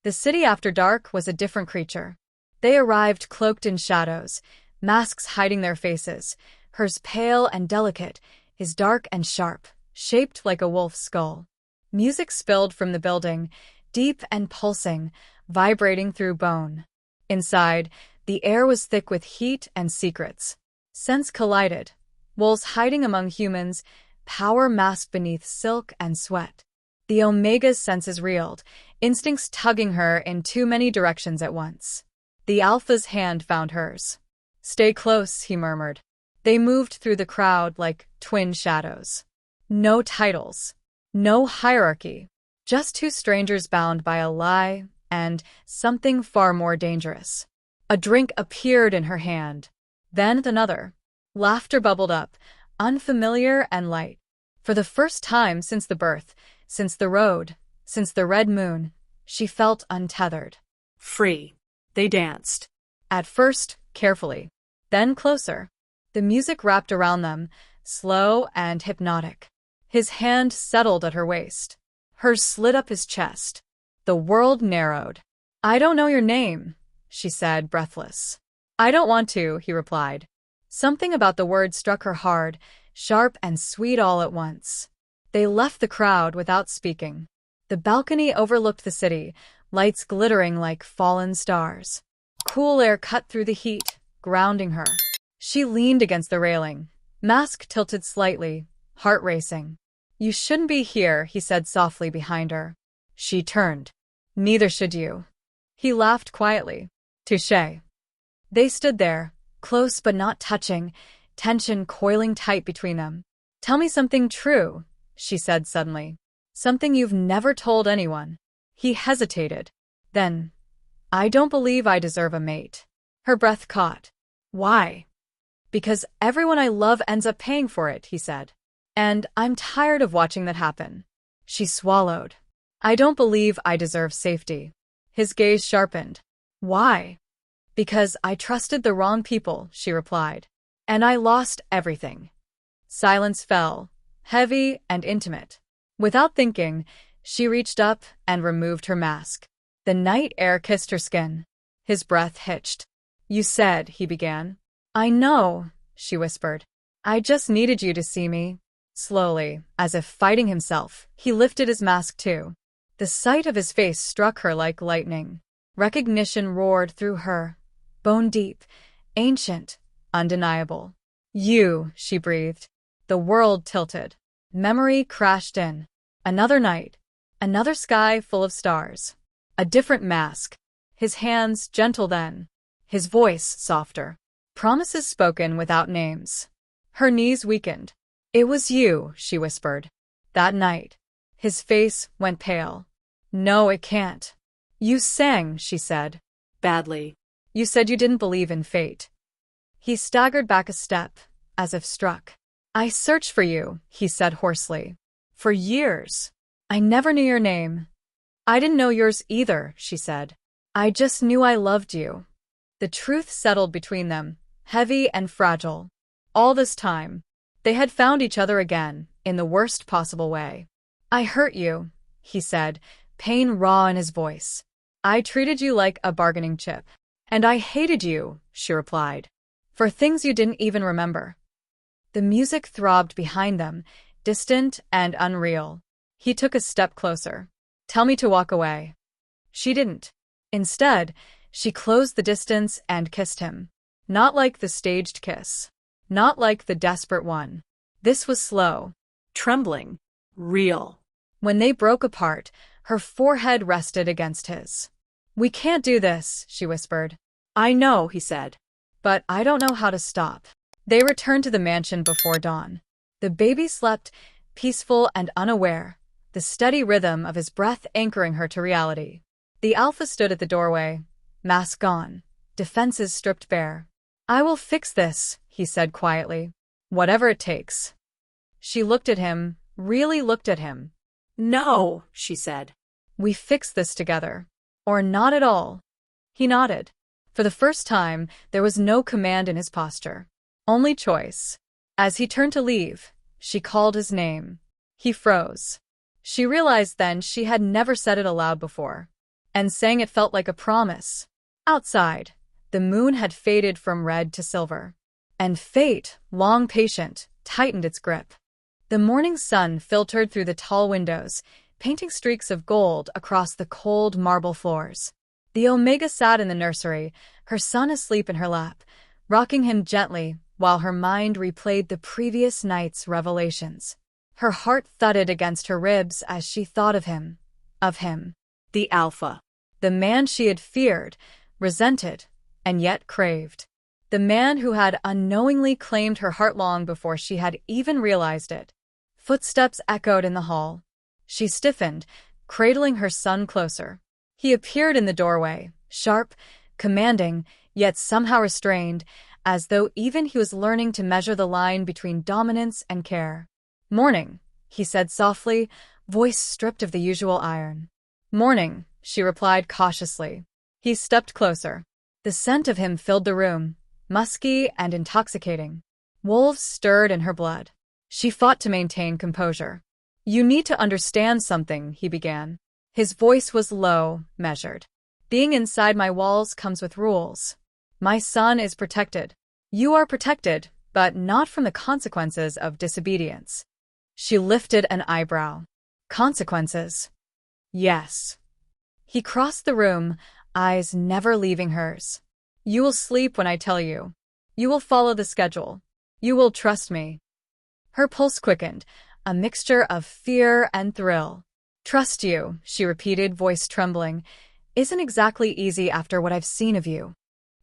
Speaker 2: The city after dark was a different creature. They arrived cloaked in shadows, masks hiding their faces, hers pale and delicate, his dark and sharp, shaped like a wolf's skull. Music spilled from the building, deep and pulsing, vibrating through bone. Inside, the air was thick with heat and secrets. Scents collided, wolves hiding among humans, power masked beneath silk and sweat. The Omega's senses reeled, instincts tugging her in too many directions at once. The Alpha's hand found hers. "Stay close," he murmured. They moved through the crowd like twin shadows. No titles. No hierarchy. Just two strangers bound by a lie and something far more dangerous. A drink appeared in her hand. Then another. Laughter bubbled up, unfamiliar and light. For the first time since the birth, since the road, since the Red Moon, she felt untethered.
Speaker 3: Free. They danced.
Speaker 2: At first, carefully. Then closer. The music wrapped around them, slow and hypnotic. His hand settled at her waist. Hers slid up his chest. The world narrowed. "I don't know your name," she said, breathless. "I don't want to," he replied. Something about the word struck her hard, sharp and sweet all at once. They left the crowd without speaking. The balcony overlooked the city, lights glittering like fallen stars. Cool air cut through the heat, grounding her. She leaned against the railing, mask tilted slightly, heart racing. "You shouldn't be here," he said softly behind her. She turned. "Neither should you." He laughed quietly. "Touché." They stood there, close but not touching, tension coiling tight between them. "Tell me something true," she said suddenly. "Something you've never told anyone." He hesitated. Then, "I don't believe I deserve a mate." Her breath caught. "Why?" "Because everyone I love ends up paying for it," he said. "And I'm tired of watching that happen." She swallowed. "I don't believe I deserve safety." His gaze sharpened. "Why?" "Because I trusted the wrong people," she replied. "And I lost everything." Silence fell, heavy and intimate. Without thinking, she reached up and removed her mask. The night air kissed her skin. His breath hitched. "You said," he began. "I know," she whispered. "I just needed you to see me." Slowly, as if fighting himself, he lifted his mask too. The sight of his face struck her like lightning. Recognition roared through her. Bone deep, ancient, undeniable. "You," she breathed. The world tilted. Memory crashed in. Another night. Another sky full of stars. A different mask. His hands gentle then. His voice softer. Promises spoken without names. Her knees weakened. "It was you," she whispered. That night. His face went pale. "No, it can't." "You sang," she said.
Speaker 3: Badly.
Speaker 2: "You said you didn't believe in fate." He staggered back a step, as if struck. "I searched for you," he said hoarsely. "For years. I never knew your name." "I didn't know yours either," she said. "I just knew I loved you." The truth settled between them, heavy and fragile. All this time, they had found each other again, in the worst possible way. "I hurt you," he said, pain raw in his voice. "I treated you like a bargaining chip." "And I hated you," she replied. "For things you didn't even remember." The music throbbed behind them, distant and unreal. He took a step closer. "Tell me to walk away." She didn't. Instead, she closed the distance and kissed him. Not like the staged kiss. Not like the desperate one. This was slow.
Speaker 3: Trembling. Real.
Speaker 2: When they broke apart, her forehead rested against his. "We can't do this," she whispered.
Speaker 3: "I know," he said.
Speaker 2: "But I don't know how to stop." They returned to the mansion before dawn. The baby slept, peaceful and unaware, the steady rhythm of his breath anchoring her to reality. The alpha stood at the doorway, mask gone, defenses stripped bare. "I will fix this," he said quietly. "Whatever it takes." She looked at him, really looked at him.
Speaker 3: "No," she said.
Speaker 2: "We fix this together. Or not at all." He nodded. For the first time, there was no command in his posture. Only choice. As he turned to leave, she called his name. He froze. She realized then she had never said it aloud before. And saying it felt like a promise. Outside, the moon had faded from red to silver. And fate, long patient, tightened its grip. The morning sun filtered through the tall windows, painting streaks of gold across the cold marble floors. The Omega sat in the nursery, her son asleep in her lap, rocking him gently while her mind replayed the previous night's revelations. Her heart thudded against her ribs as she thought of him. Of him.
Speaker 3: The alpha.
Speaker 2: The man she had feared, resented, and yet craved. The man who had unknowingly claimed her heart long before she had even realized it. Footsteps echoed in the hall. She stiffened, cradling her son closer. He appeared in the doorway, sharp, commanding, yet somehow restrained, as though even he was learning to measure the line between dominance and care. "Morning," he said softly, voice stripped of the usual iron. "Morning," she replied cautiously. He stepped closer. The scent of him filled the room, musky and intoxicating. Wolves stirred in her blood. She fought to maintain composure. "You need to understand something," he began. His voice was low, measured. "Being inside my walls comes with rules. My son is protected. You are protected, but not from the consequences of disobedience." She lifted an eyebrow. "Consequences?" "Yes." He crossed the room, eyes never leaving hers. "You will sleep when I tell you. You will follow the schedule. You will trust me." Her pulse quickened, a mixture of fear and thrill. "Trust you," she repeated, voice trembling, "isn't exactly easy after what I've seen of you."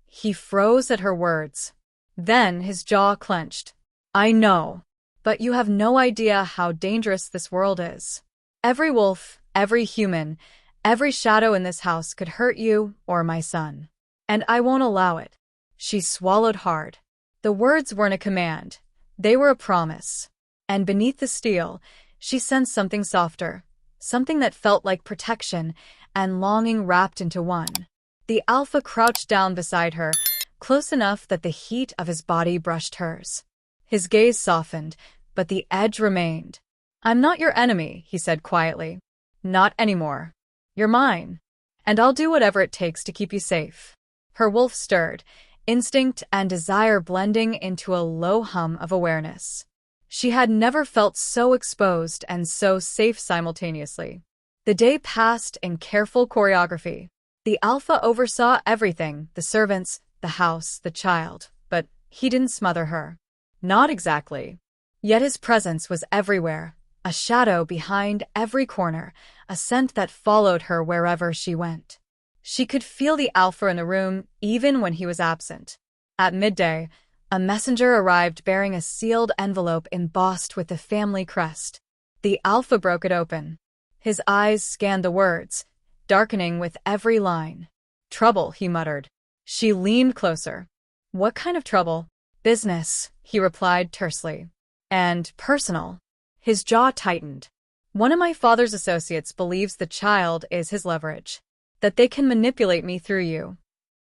Speaker 2: He froze at her words. Then his jaw clenched. I know, but you have no idea how dangerous this world is. Every wolf, every human, every shadow in this house could hurt you or my son. And I won't allow it. She swallowed hard. The words weren't a command. They were a promise. And beneath the steel, she sensed something softer, something that felt like protection and longing wrapped into one. The alpha crouched down beside her, close enough that the heat of his body brushed hers. His gaze softened, but the edge remained. I'm not your enemy, he said quietly. Not anymore. You're mine. And I'll do whatever it takes to keep you safe. Her wolf stirred, instinct and desire blending into a low hum of awareness. She had never felt so exposed and so safe simultaneously. The day passed in careful choreography. The alpha oversaw everything, the servants, the house, the child, but he didn't smother her. Not exactly. Yet his presence was everywhere, a shadow behind every corner, a scent that followed her wherever she went. She could feel the alpha in the room even when he was absent. At midday, a messenger arrived bearing a sealed envelope embossed with the family crest. The alpha broke it open. His eyes scanned the words, darkening with every line. Trouble, he muttered. She leaned closer. What kind of trouble? Business, he replied tersely. And personal. His jaw tightened. One of my father's associates believes the child is his leverage. That they can manipulate me through you.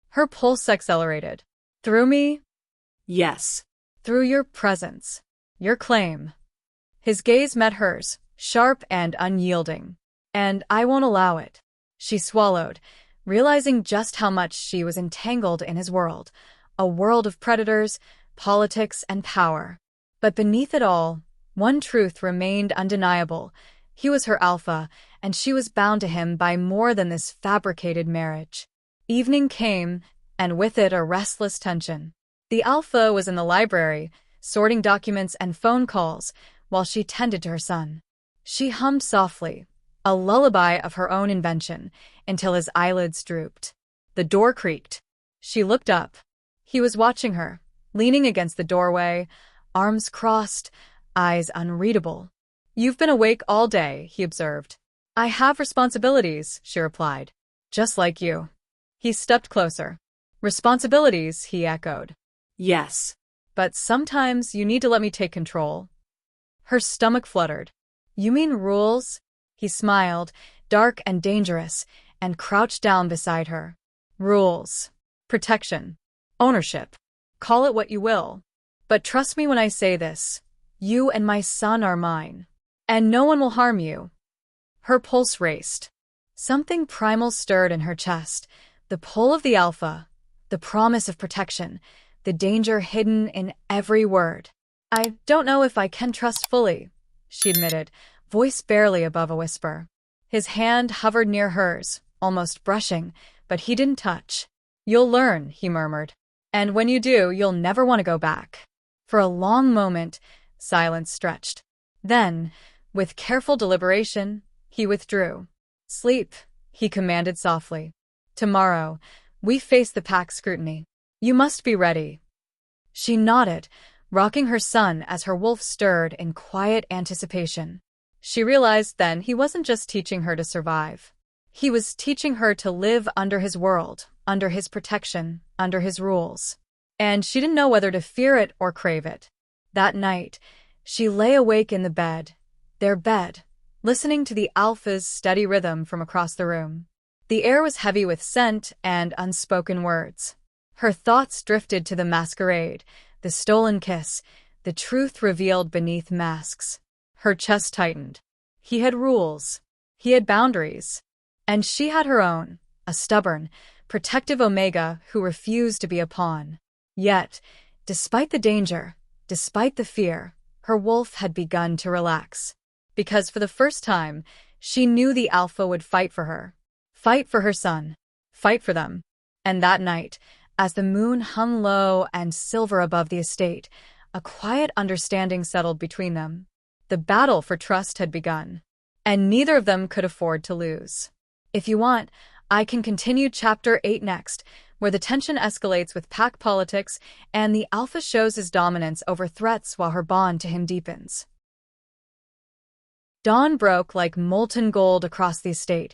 Speaker 2: Her pulse accelerated. Through me?
Speaker 3: Yes.
Speaker 2: Through your presence. Your claim. His gaze met hers, sharp and unyielding. And I won't allow it. She swallowed, realizing just how much she was entangled in his world, a world of predators, politics, and power. But beneath it all, one truth remained undeniable. He was her alpha, and she was bound to him by more than this fabricated marriage. Evening came, and with it a restless tension. The alpha was in the library, sorting documents and phone calls, while she tended to her son. She hummed softly, a lullaby of her own invention, until his eyelids drooped. The door creaked. She looked up. He was watching her, leaning against the doorway, arms crossed, eyes unreadable. You've been awake all day, he observed. I have responsibilities, she replied. Just like you. He stepped closer. Responsibilities, he echoed.
Speaker 3: Yes.
Speaker 2: But sometimes you need to let me take control. Her stomach fluttered. You mean rules? He smiled, dark and dangerous, and crouched down beside her. Rules. Protection. Ownership. Call it what you will. But trust me when I say this. You and my son are mine. And no one will harm you. Her pulse raced. Something primal stirred in her chest. The pull of the alpha. The promise of protection. The danger hidden in every word. I don't know if I can trust fully, she admitted, voice barely above a whisper. His hand hovered near hers, almost brushing, but he didn't touch. You'll learn, he murmured. And when you do, you'll never want to go back. For a long moment, silence stretched. Then, with careful deliberation, he withdrew. Sleep, he commanded softly. Tomorrow, we face the pack's scrutiny. You must be ready. She nodded, rocking her son as her wolf stirred in quiet anticipation. She realized then he wasn't just teaching her to survive. He was teaching her to live under his world, under his protection, under his rules. And she didn't know whether to fear it or crave it. That night, she lay awake in the bed, their bed, listening to the alpha's steady rhythm from across the room. The air was heavy with scent and unspoken words. Her thoughts drifted to the masquerade, the stolen kiss, the truth revealed beneath masks. Her chest tightened. He had rules. He had boundaries. And she had her own, a stubborn, protective Omega who refused to be a pawn. Yet, despite the danger, despite the fear, her wolf had begun to relax. Because for the first time, she knew the alpha would fight for her. Fight for her son. Fight for them. And that night, as the moon hung low and silver above the estate, a quiet understanding settled between them. The battle for trust had begun, and neither of them could afford to lose. If you want, I can continue Chapter 8 next, where the tension escalates with pack politics and the alpha shows his dominance over threats while her bond to him deepens. Dawn broke like molten gold across the estate,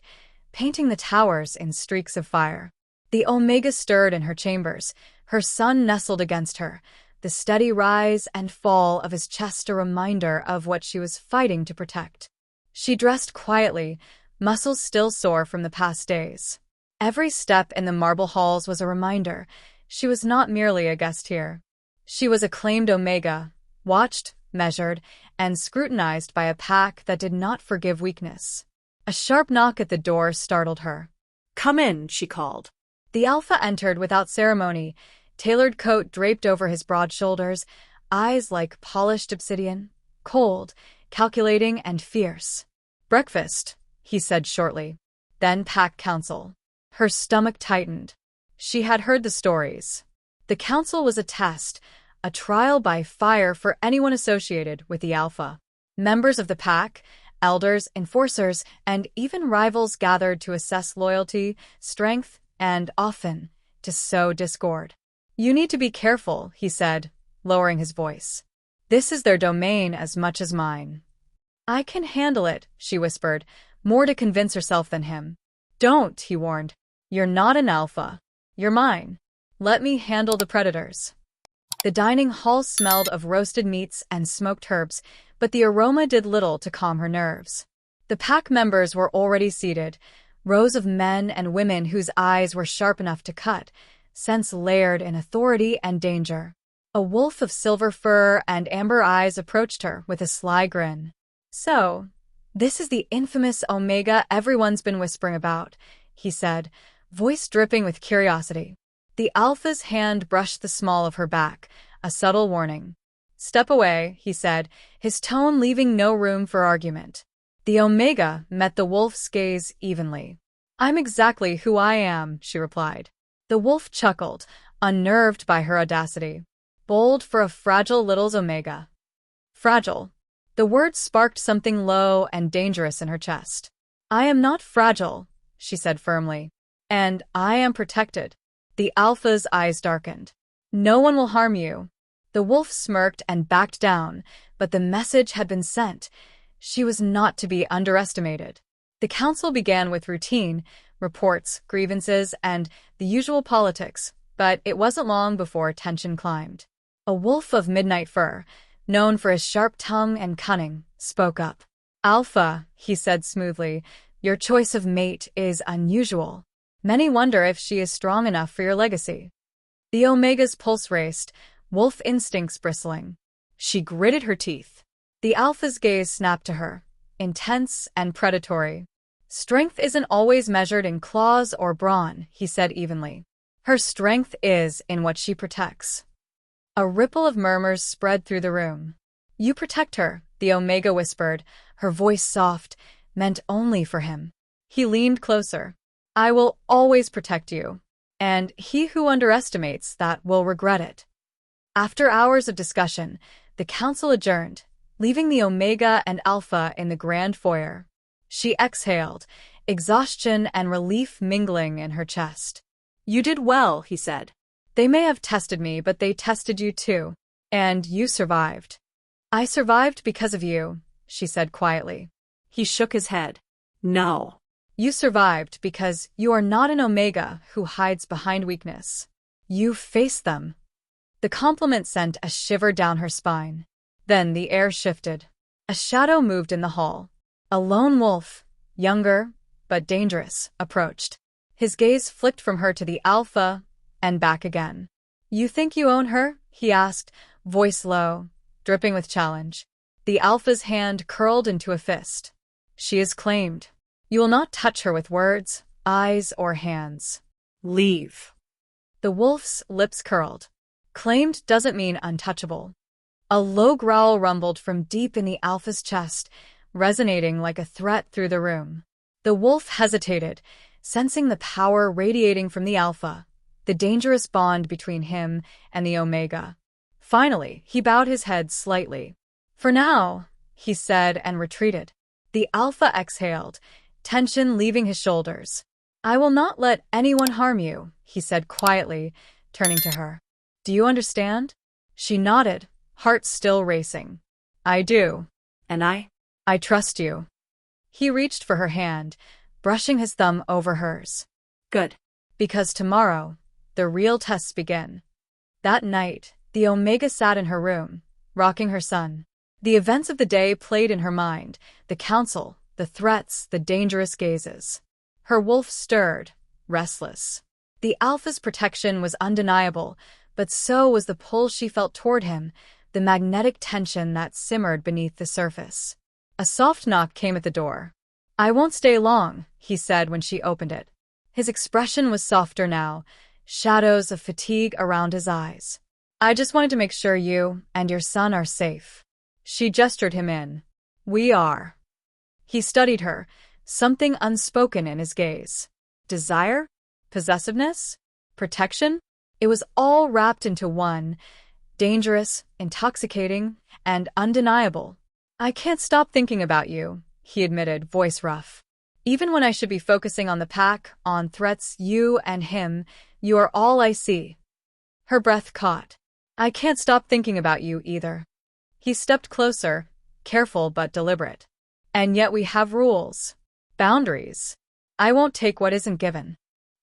Speaker 2: painting the towers in streaks of fire. The Omega stirred in her chambers, her son nestled against her, the steady rise and fall of his chest a reminder of what she was fighting to protect. She dressed quietly, muscles still sore from the past days. Every step in the marble halls was a reminder she was not merely a guest here. She was a claimed Omega, watched, measured, and scrutinized by a pack that did not forgive weakness. A sharp knock at the door startled her.
Speaker 3: "Come in," she called.
Speaker 2: The alpha entered without ceremony, tailored coat draped over his broad shoulders, eyes like polished obsidian, cold, calculating, and fierce. "Breakfast," he said shortly. Then pack council. Her stomach tightened. She had heard the stories. The council was a test, a trial by fire for anyone associated with the alpha. Members of the pack, elders, enforcers, and even rivals gathered to assess loyalty, strength, and often to sow discord. "You need to be careful," he said, lowering his voice. "This is their domain as much as mine." "I can handle it," she whispered, more to convince herself than him. "Don't," he warned. "You're not an alpha. You're mine. Let me handle the predators." The dining hall smelled of roasted meats and smoked herbs, but the aroma did little to calm her nerves. The pack members were already seated, rows of men and women whose eyes were sharp enough to cut, sense layered in authority and danger. A wolf of silver fur and amber eyes approached her with a sly grin. "So, this is the infamous Omega everyone's been whispering about," he said, voice dripping with curiosity. The alpha's hand brushed the small of her back, a subtle warning. "Step away," he said, his tone leaving no room for argument. The Omega met the wolf's gaze evenly. "I'm exactly who I am," she replied. The wolf chuckled, unnerved by her audacity. Bold for a fragile little Omega. Fragile. The word sparked something low and dangerous in her chest. "I am not fragile," she said firmly. "And I am protected." The alpha's eyes darkened. "No one will harm you." The wolf smirked and backed down, but the message had been sent. She was not to be underestimated. The council began with routine, reports, grievances, and the usual politics, but it wasn't long before tension climbed. A wolf of midnight fur, known for his sharp tongue and cunning, spoke up. "Alpha," he said smoothly, "your choice of mate is unusual. Many wonder if she is strong enough for your legacy." The Omega's pulse raced, wolf instincts bristling. She gritted her teeth. The alpha's gaze snapped to her, intense and predatory. "Strength isn't always measured in claws or brawn," he said evenly. "Her strength is in what she protects." A ripple of murmurs spread through the room. "You protect her," the Omega whispered, her voice soft, meant only for him. He leaned closer. "I will always protect you. And he who underestimates that will regret it." After hours of discussion, the council adjourned, leaving the Omega and Alpha in the grand foyer. She exhaled, exhaustion and relief mingling in her chest. "You did well," he said. "They may have tested me, but they tested you too. And you survived." "I survived because of you," she said quietly. He shook his head. "No. You survived because you are not an Omega who hides behind weakness. You face them." The compliment sent a shiver down her spine. Then the air shifted. A shadow moved in the hall. A lone wolf, younger but dangerous, approached. His gaze flicked from her to the Alpha and back again. "You think you own her?" he asked, voice low, dripping with challenge. The Alpha's hand curled into a fist. "She is claimed. You will not touch her with words, eyes, or hands. Leave." The wolf's lips curled. Claimed doesn't mean untouchable. A low growl rumbled from deep in the Alpha's chest, resonating like a threat through the room. The wolf hesitated, sensing the power radiating from the Alpha, the dangerous bond between him and the Omega. Finally, he bowed his head slightly. "For now," he said and retreated. The Alpha exhaled, tension leaving his shoulders. I will not let anyone harm you, he said quietly, turning to her. Do you understand? She nodded, heart still racing. I do.
Speaker 3: And I?
Speaker 2: I trust you. He reached for her hand, brushing his thumb over hers.
Speaker 3: Good.
Speaker 2: Because tomorrow, the real tests begin. That night, the Omega sat in her room, rocking her son. The events of the day played in her mind, the council, the threats, the dangerous gazes. Her wolf stirred, restless. The Alpha's protection was undeniable, but so was the pull she felt toward him, the magnetic tension that simmered beneath the surface. A soft knock came at the door. I won't stay long, he said when she opened it. His expression was softer now, shadows of fatigue around his eyes. I just wanted to make sure you and your son are safe. She gestured him in. We are. He studied her, something unspoken in his gaze. Desire? Possessiveness? Protection? It was all wrapped into one, dangerous, intoxicating, and undeniable. I can't stop thinking about you, he admitted, voice rough. Even when I should be focusing on the pack, on threats, you and him, you are all I see. Her breath caught. I can't stop thinking about you either. He stepped closer, careful but deliberate. And yet we have rules. Boundaries. I won't take what isn't given.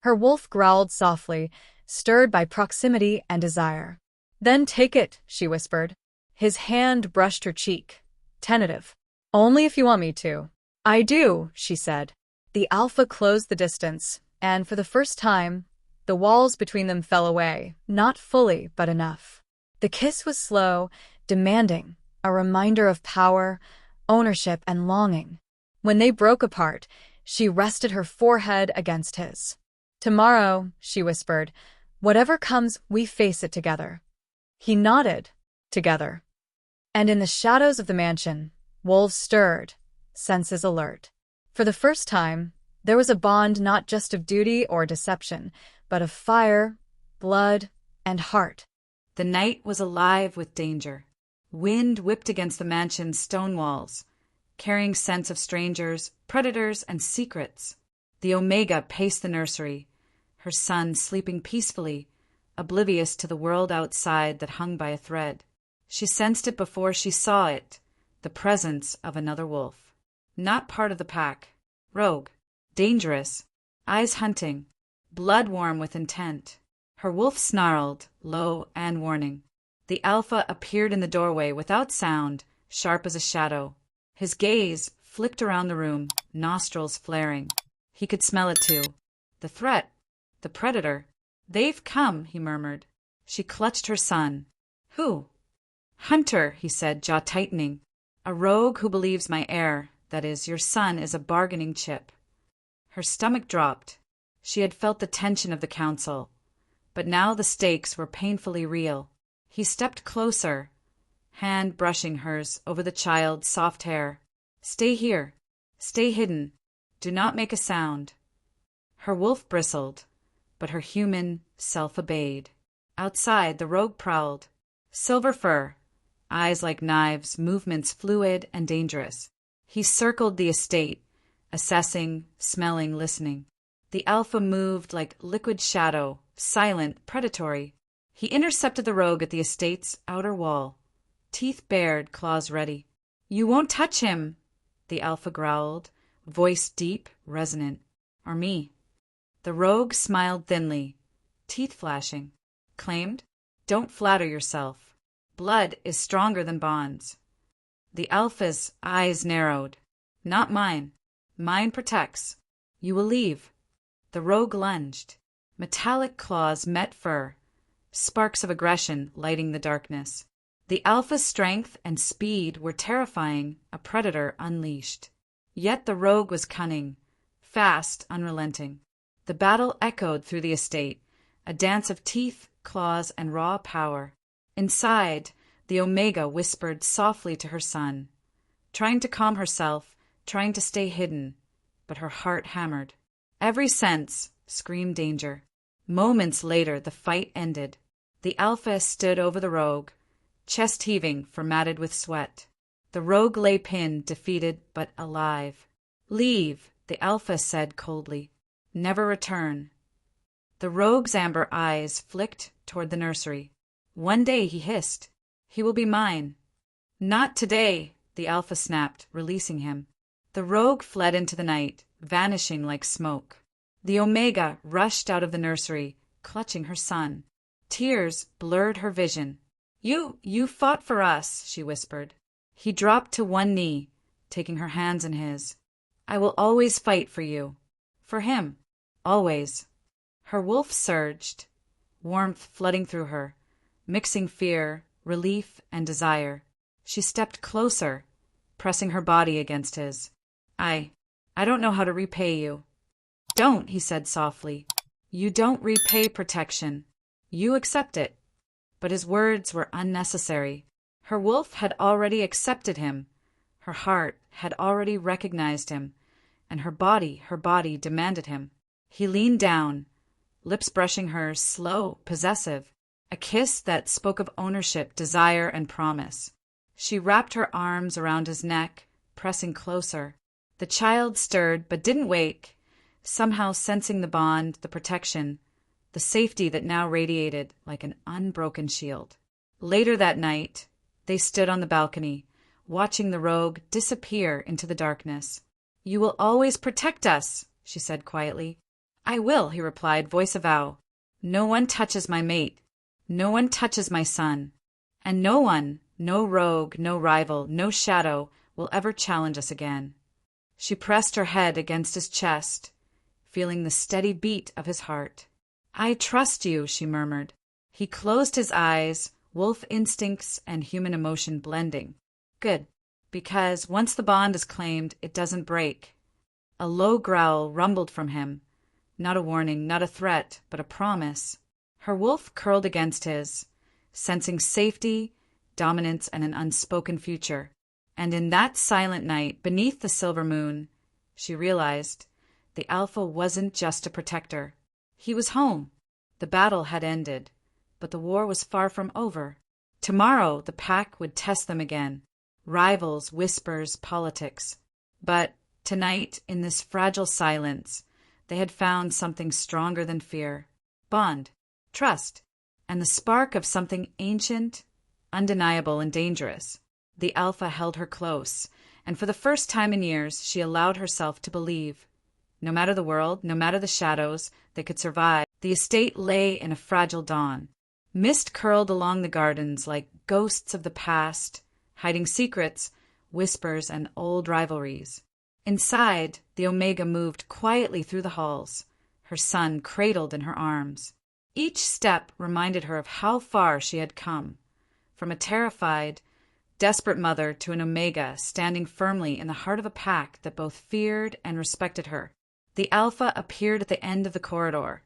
Speaker 2: Her wolf growled softly, stirred by proximity and desire. Then take it, she whispered. His hand brushed her cheek. Tentative. Only if you want me to. I do, she said. The Alpha closed the distance, and for the first time, the walls between them fell away, not fully, but enough. The kiss was slow, demanding, a reminder of power, ownership, and longing. When they broke apart, she rested her forehead against his. Tomorrow, she whispered, whatever comes, we face it together. He nodded. Together. And in the shadows of the mansion, wolves stirred, senses alert. For the first time, there was a bond not just of duty or deception, but of fire, blood, and heart.
Speaker 1: The night was alive with danger. Wind whipped against the mansion's stone walls, carrying scents of strangers, predators, and secrets. The Omega paced the nursery, her son sleeping peacefully, oblivious to the world outside that hung by a thread. She sensed it before she saw it, the presence of another wolf. Not part of the pack. Rogue. Dangerous. Eyes hunting. Blood warm with intent. Her wolf snarled, low and warning. The Alpha appeared in the doorway without sound, sharp as a shadow. His gaze flicked around the room, nostrils flaring. He could smell it too. The threat. The predator. They've come, he murmured. She clutched her son. Who? Hunter, he said, jaw tightening. A rogue who believes my heir, that is, your son, is a bargaining chip. Her stomach dropped. She had felt the tension of the council, but now the stakes were painfully real. He stepped closer, hand brushing hers over the child's soft hair. Stay here. Stay hidden. Do not make a sound. Her wolf bristled, but her human self obeyed. Outside, the rogue prowled. Silver fur, eyes like knives, movements fluid and dangerous. He circled the estate, assessing, smelling, listening. The Alpha moved like liquid shadow, silent, predatory. He intercepted the rogue at the estate's outer wall, teeth bared, claws ready. You won't touch him, the Alpha growled, voice deep, resonant. Or me. The rogue smiled thinly, teeth flashing. Claimed, don't flatter yourself. Blood is stronger than bonds. The Alpha's eyes narrowed. Not mine. Mine protects. You will leave. The rogue lunged. Metallic claws met fur, sparks of aggression lighting the darkness. The Alpha's strength and speed were terrifying, a predator unleashed. Yet the rogue was cunning, fast, unrelenting. The battle echoed through the estate, a dance of teeth, claws, and raw power. Inside, the Omega whispered softly to her son, trying to calm herself, trying to stay hidden, but her heart hammered. Every sense screamed danger. Moments later, the fight ended. The Alpha stood over the rogue, chest heaving, formatted with sweat. The rogue lay pinned, defeated but alive. Leave, the Alpha said coldly. never return. The rogue's amber eyes flicked toward the nursery. One day, he hissed, he will be mine. Not today, the alpha snapped, releasing him. The rogue fled into the night, vanishing like smoke. The Omega rushed out of the nursery, clutching her son. Tears blurred her vision. You fought for us, she whispered. He dropped to one knee, taking her hands in his. I will always fight for you. For him. Always. Her wolf surged, warmth flooding through her, mixing fear, relief, and desire. She stepped closer, pressing her body against his. I don't know how to repay you. Don't, he said softly. You don't repay protection. You accept it. But his words were unnecessary. Her wolf had already accepted him. Her heart had already recognized him, and her body demanded him. He leaned down, lips brushing hers, slow, possessive, a kiss that spoke of ownership, desire, and promise. She wrapped her arms around his neck, pressing closer. The child stirred but didn't wake, somehow sensing the bond, the protection, the safety that now radiated like an unbroken shield. Later that night, they stood on the balcony, watching the rogue disappear into the darkness. You will always protect us, she said quietly. I will, he replied, voice a vow. No one touches my mate. No one touches my son. And no one, no rogue, no rival, no shadow, will ever challenge us again. She pressed her head against his chest, feeling the steady beat of his heart. I trust you, she murmured. He closed his eyes, wolf instincts and human emotion blending. Good, because once the bond is claimed, it doesn't break. A low growl rumbled from him. Not a warning, not a threat, but a promise. Her wolf curled against his, sensing safety, dominance, and an unspoken future. And in that silent night, beneath the silver moon, she realized the alpha wasn't just a protector. He was home. The battle had ended, but the war was far from over. Tomorrow, the pack would test them again. Rivals, whispers, politics. But tonight, in this fragile silence, they had found something stronger than fear. Bond, trust, and the spark of something ancient, undeniable, and dangerous. The alpha held her close, and for the first time in years, she allowed herself to believe. No matter the world, no matter the shadows, they could survive. The estate lay in a fragile dawn. Mist curled along the gardens like ghosts of the past, hiding secrets, whispers, and old rivalries. Inside, the Omega moved quietly through the halls, her son cradled in her arms. Each step reminded her of how far she had come, from a terrified, desperate mother to an Omega standing firmly in the heart of a pack that both feared and respected her. The alpha appeared at the end of the corridor,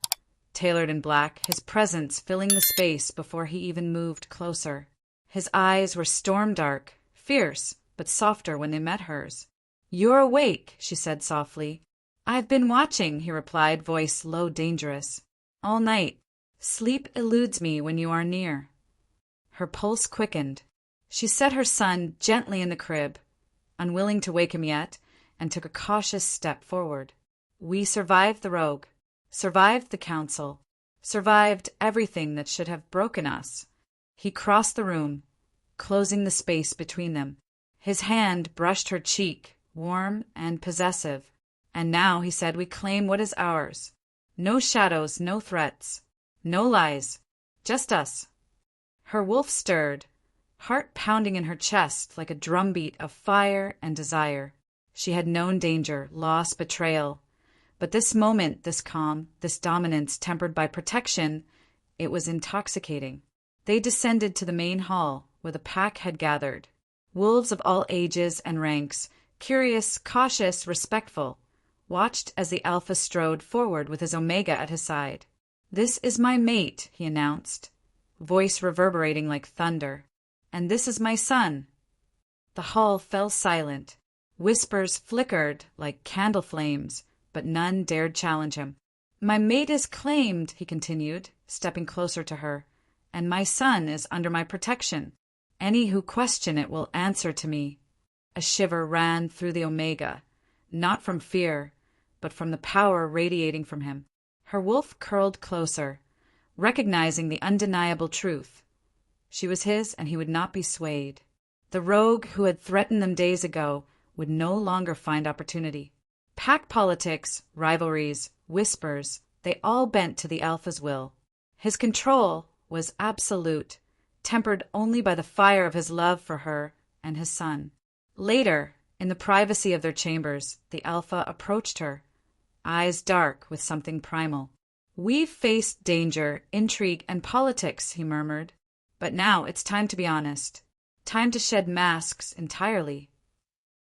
Speaker 1: tailored in black, his presence filling the space before he even moved closer. His eyes were storm-dark, fierce, but softer when they met hers. You're awake, she said softly. I've been watching, he replied, voice low, dangerous. All night. Sleep eludes me when you are near. Her pulse quickened. She set her son gently in the crib, unwilling to wake him yet, and took a cautious step forward. We survived the rogue, survived the council, survived everything that should have broken us. He crossed the room, closing the space between them. His hand brushed her cheek, warm and possessive. And now, he said, we claim what is ours. No shadows, no threats, no lies, just us. Her wolf stirred, heart pounding in her chest like a drumbeat of fire and desire. She had known danger, loss, betrayal. But this moment, this calm, this dominance tempered by protection, it was intoxicating. They descended to the main hall, where the pack had gathered. Wolves of all ages and ranks, curious, cautious, respectful, watched as the alpha strode forward with his Omega at his side. This is my mate, he announced, voice reverberating like thunder. And this is my son. The hall fell silent. Whispers flickered like candle flames, but none dared challenge him. My mate is claimed, he continued, stepping closer to her, and my son is under my protection. Any who question it will answer to me. A shiver ran through the Omega, not from fear, but from the power radiating from him. Her wolf curled closer, recognizing the undeniable truth. She was his, and he would not be swayed. The rogue who had threatened them days ago would no longer find opportunity. Pack politics, rivalries, whispers, they all bent to the alpha's will. His control was absolute, tempered only by the fire of his love for her and his son. Later, in the privacy of their chambers, the alpha approached her, eyes dark with something primal. "We've faced danger, intrigue, and politics," he murmured. "But now it's time to be honest. Time to shed masks entirely."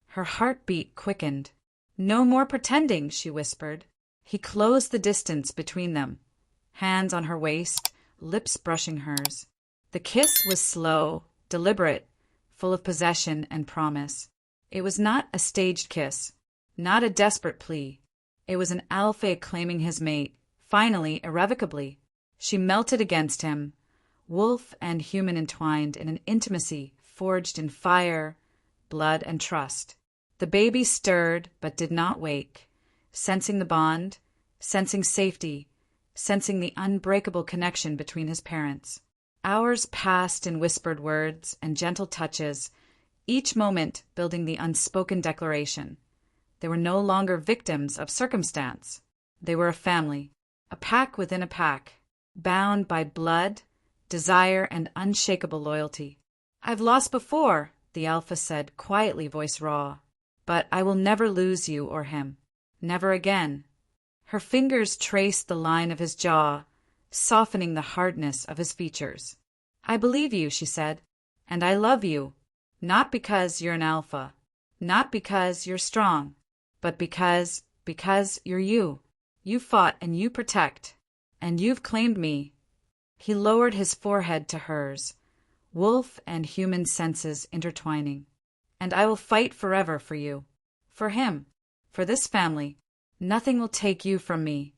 Speaker 1: Her heartbeat quickened. "No more pretending," she whispered. He closed the distance between them, hands on her waist, lips brushing hers. The kiss was slow, deliberate, full of possession and promise. It was not a staged kiss, not a desperate plea. It was an alpha claiming his mate, finally, irrevocably. She melted against him, wolf and human entwined in an intimacy forged in fire, blood, and trust. The baby stirred but did not wake, sensing the bond, sensing safety, sensing the unbreakable connection between his parents. Hours passed in whispered words and gentle touches, each moment building the unspoken declaration. They were no longer victims of circumstance. They were a family, a pack within a pack, bound by blood, desire, and unshakable loyalty. "I've lost before," the alpha said, quietly, voice raw. "But I will never lose you or him. Never again." Her fingers traced the line of his jaw, softening the hardness of his features. "I believe you," she said, "and I love you, not because you're an alpha, not because you're strong, but because you're you. You fought and you protect, and you've claimed me." He lowered his forehead to hers, wolf and human senses intertwining. "And I will fight forever for you, for him, for this family. Nothing will take you from me."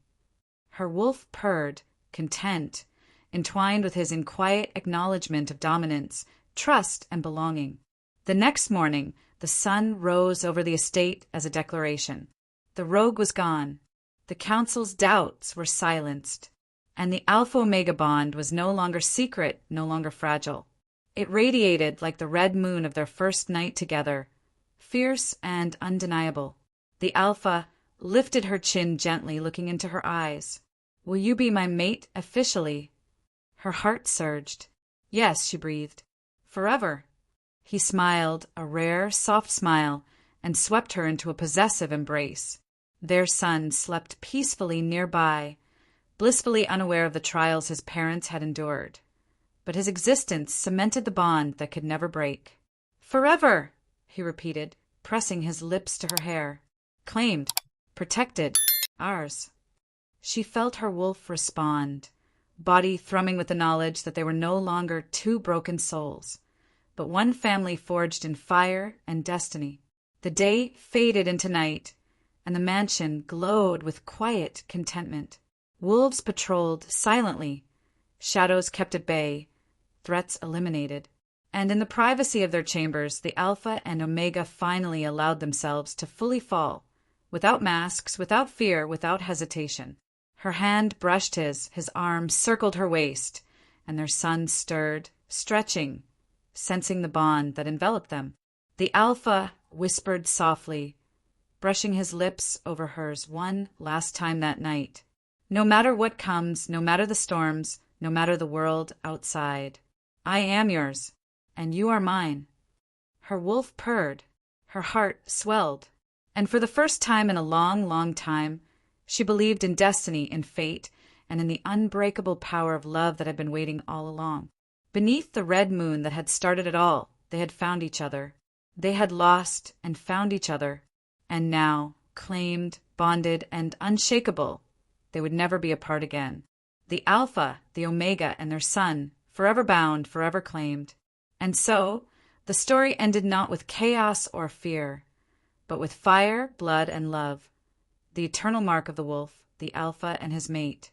Speaker 1: Her wolf purred, content, entwined with his in quiet acknowledgement of dominance, trust, and belonging. The next morning, the sun rose over the estate as a declaration. The rogue was gone. The council's doubts were silenced. And the Alpha-Omega bond was no longer secret, no longer fragile. It radiated like the red moon of their first night together, fierce and undeniable. The Alpha lifted her chin gently, looking into her eyes. "Will you be my mate officially?" Her heart surged. "Yes," she breathed. "Forever." He smiled, a rare, soft smile, and swept her into a possessive embrace. Their son slept peacefully nearby, blissfully unaware of the trials his parents had endured. But his existence cemented the bond that could never break. "Forever," he repeated, pressing his lips to her hair. "Claimed, protected, ours." She felt her wolf respond, body thrumming with the knowledge that they were no longer two broken souls, but one family forged in fire and destiny. The day faded into night, and the mansion glowed with quiet contentment. Wolves patrolled silently, shadows kept at bay, threats eliminated. And in the privacy of their chambers, the Alpha and Omega finally allowed themselves to fully fall, without masks, without fear, without hesitation. Her hand brushed his arm circled her waist, and their son stirred, stretching, sensing the bond that enveloped them. The Alpha whispered softly, brushing his lips over hers one last time that night. "No matter what comes, no matter the storms, no matter the world outside, I am yours, and you are mine." Her wolf purred, her heart swelled, and for the first time in a long, long time, she believed in destiny, in fate, and in the unbreakable power of love that had been waiting all along. Beneath the red moon that had started it all, they had found each other. They had lost and found each other, and now, claimed, bonded, and unshakable, they would never be apart again. The Alpha, the Omega, and their son, forever bound, forever claimed. And so, the story ended not with chaos or fear, but with fire, blood, and love, the eternal mark of the wolf, the Alpha and his mate.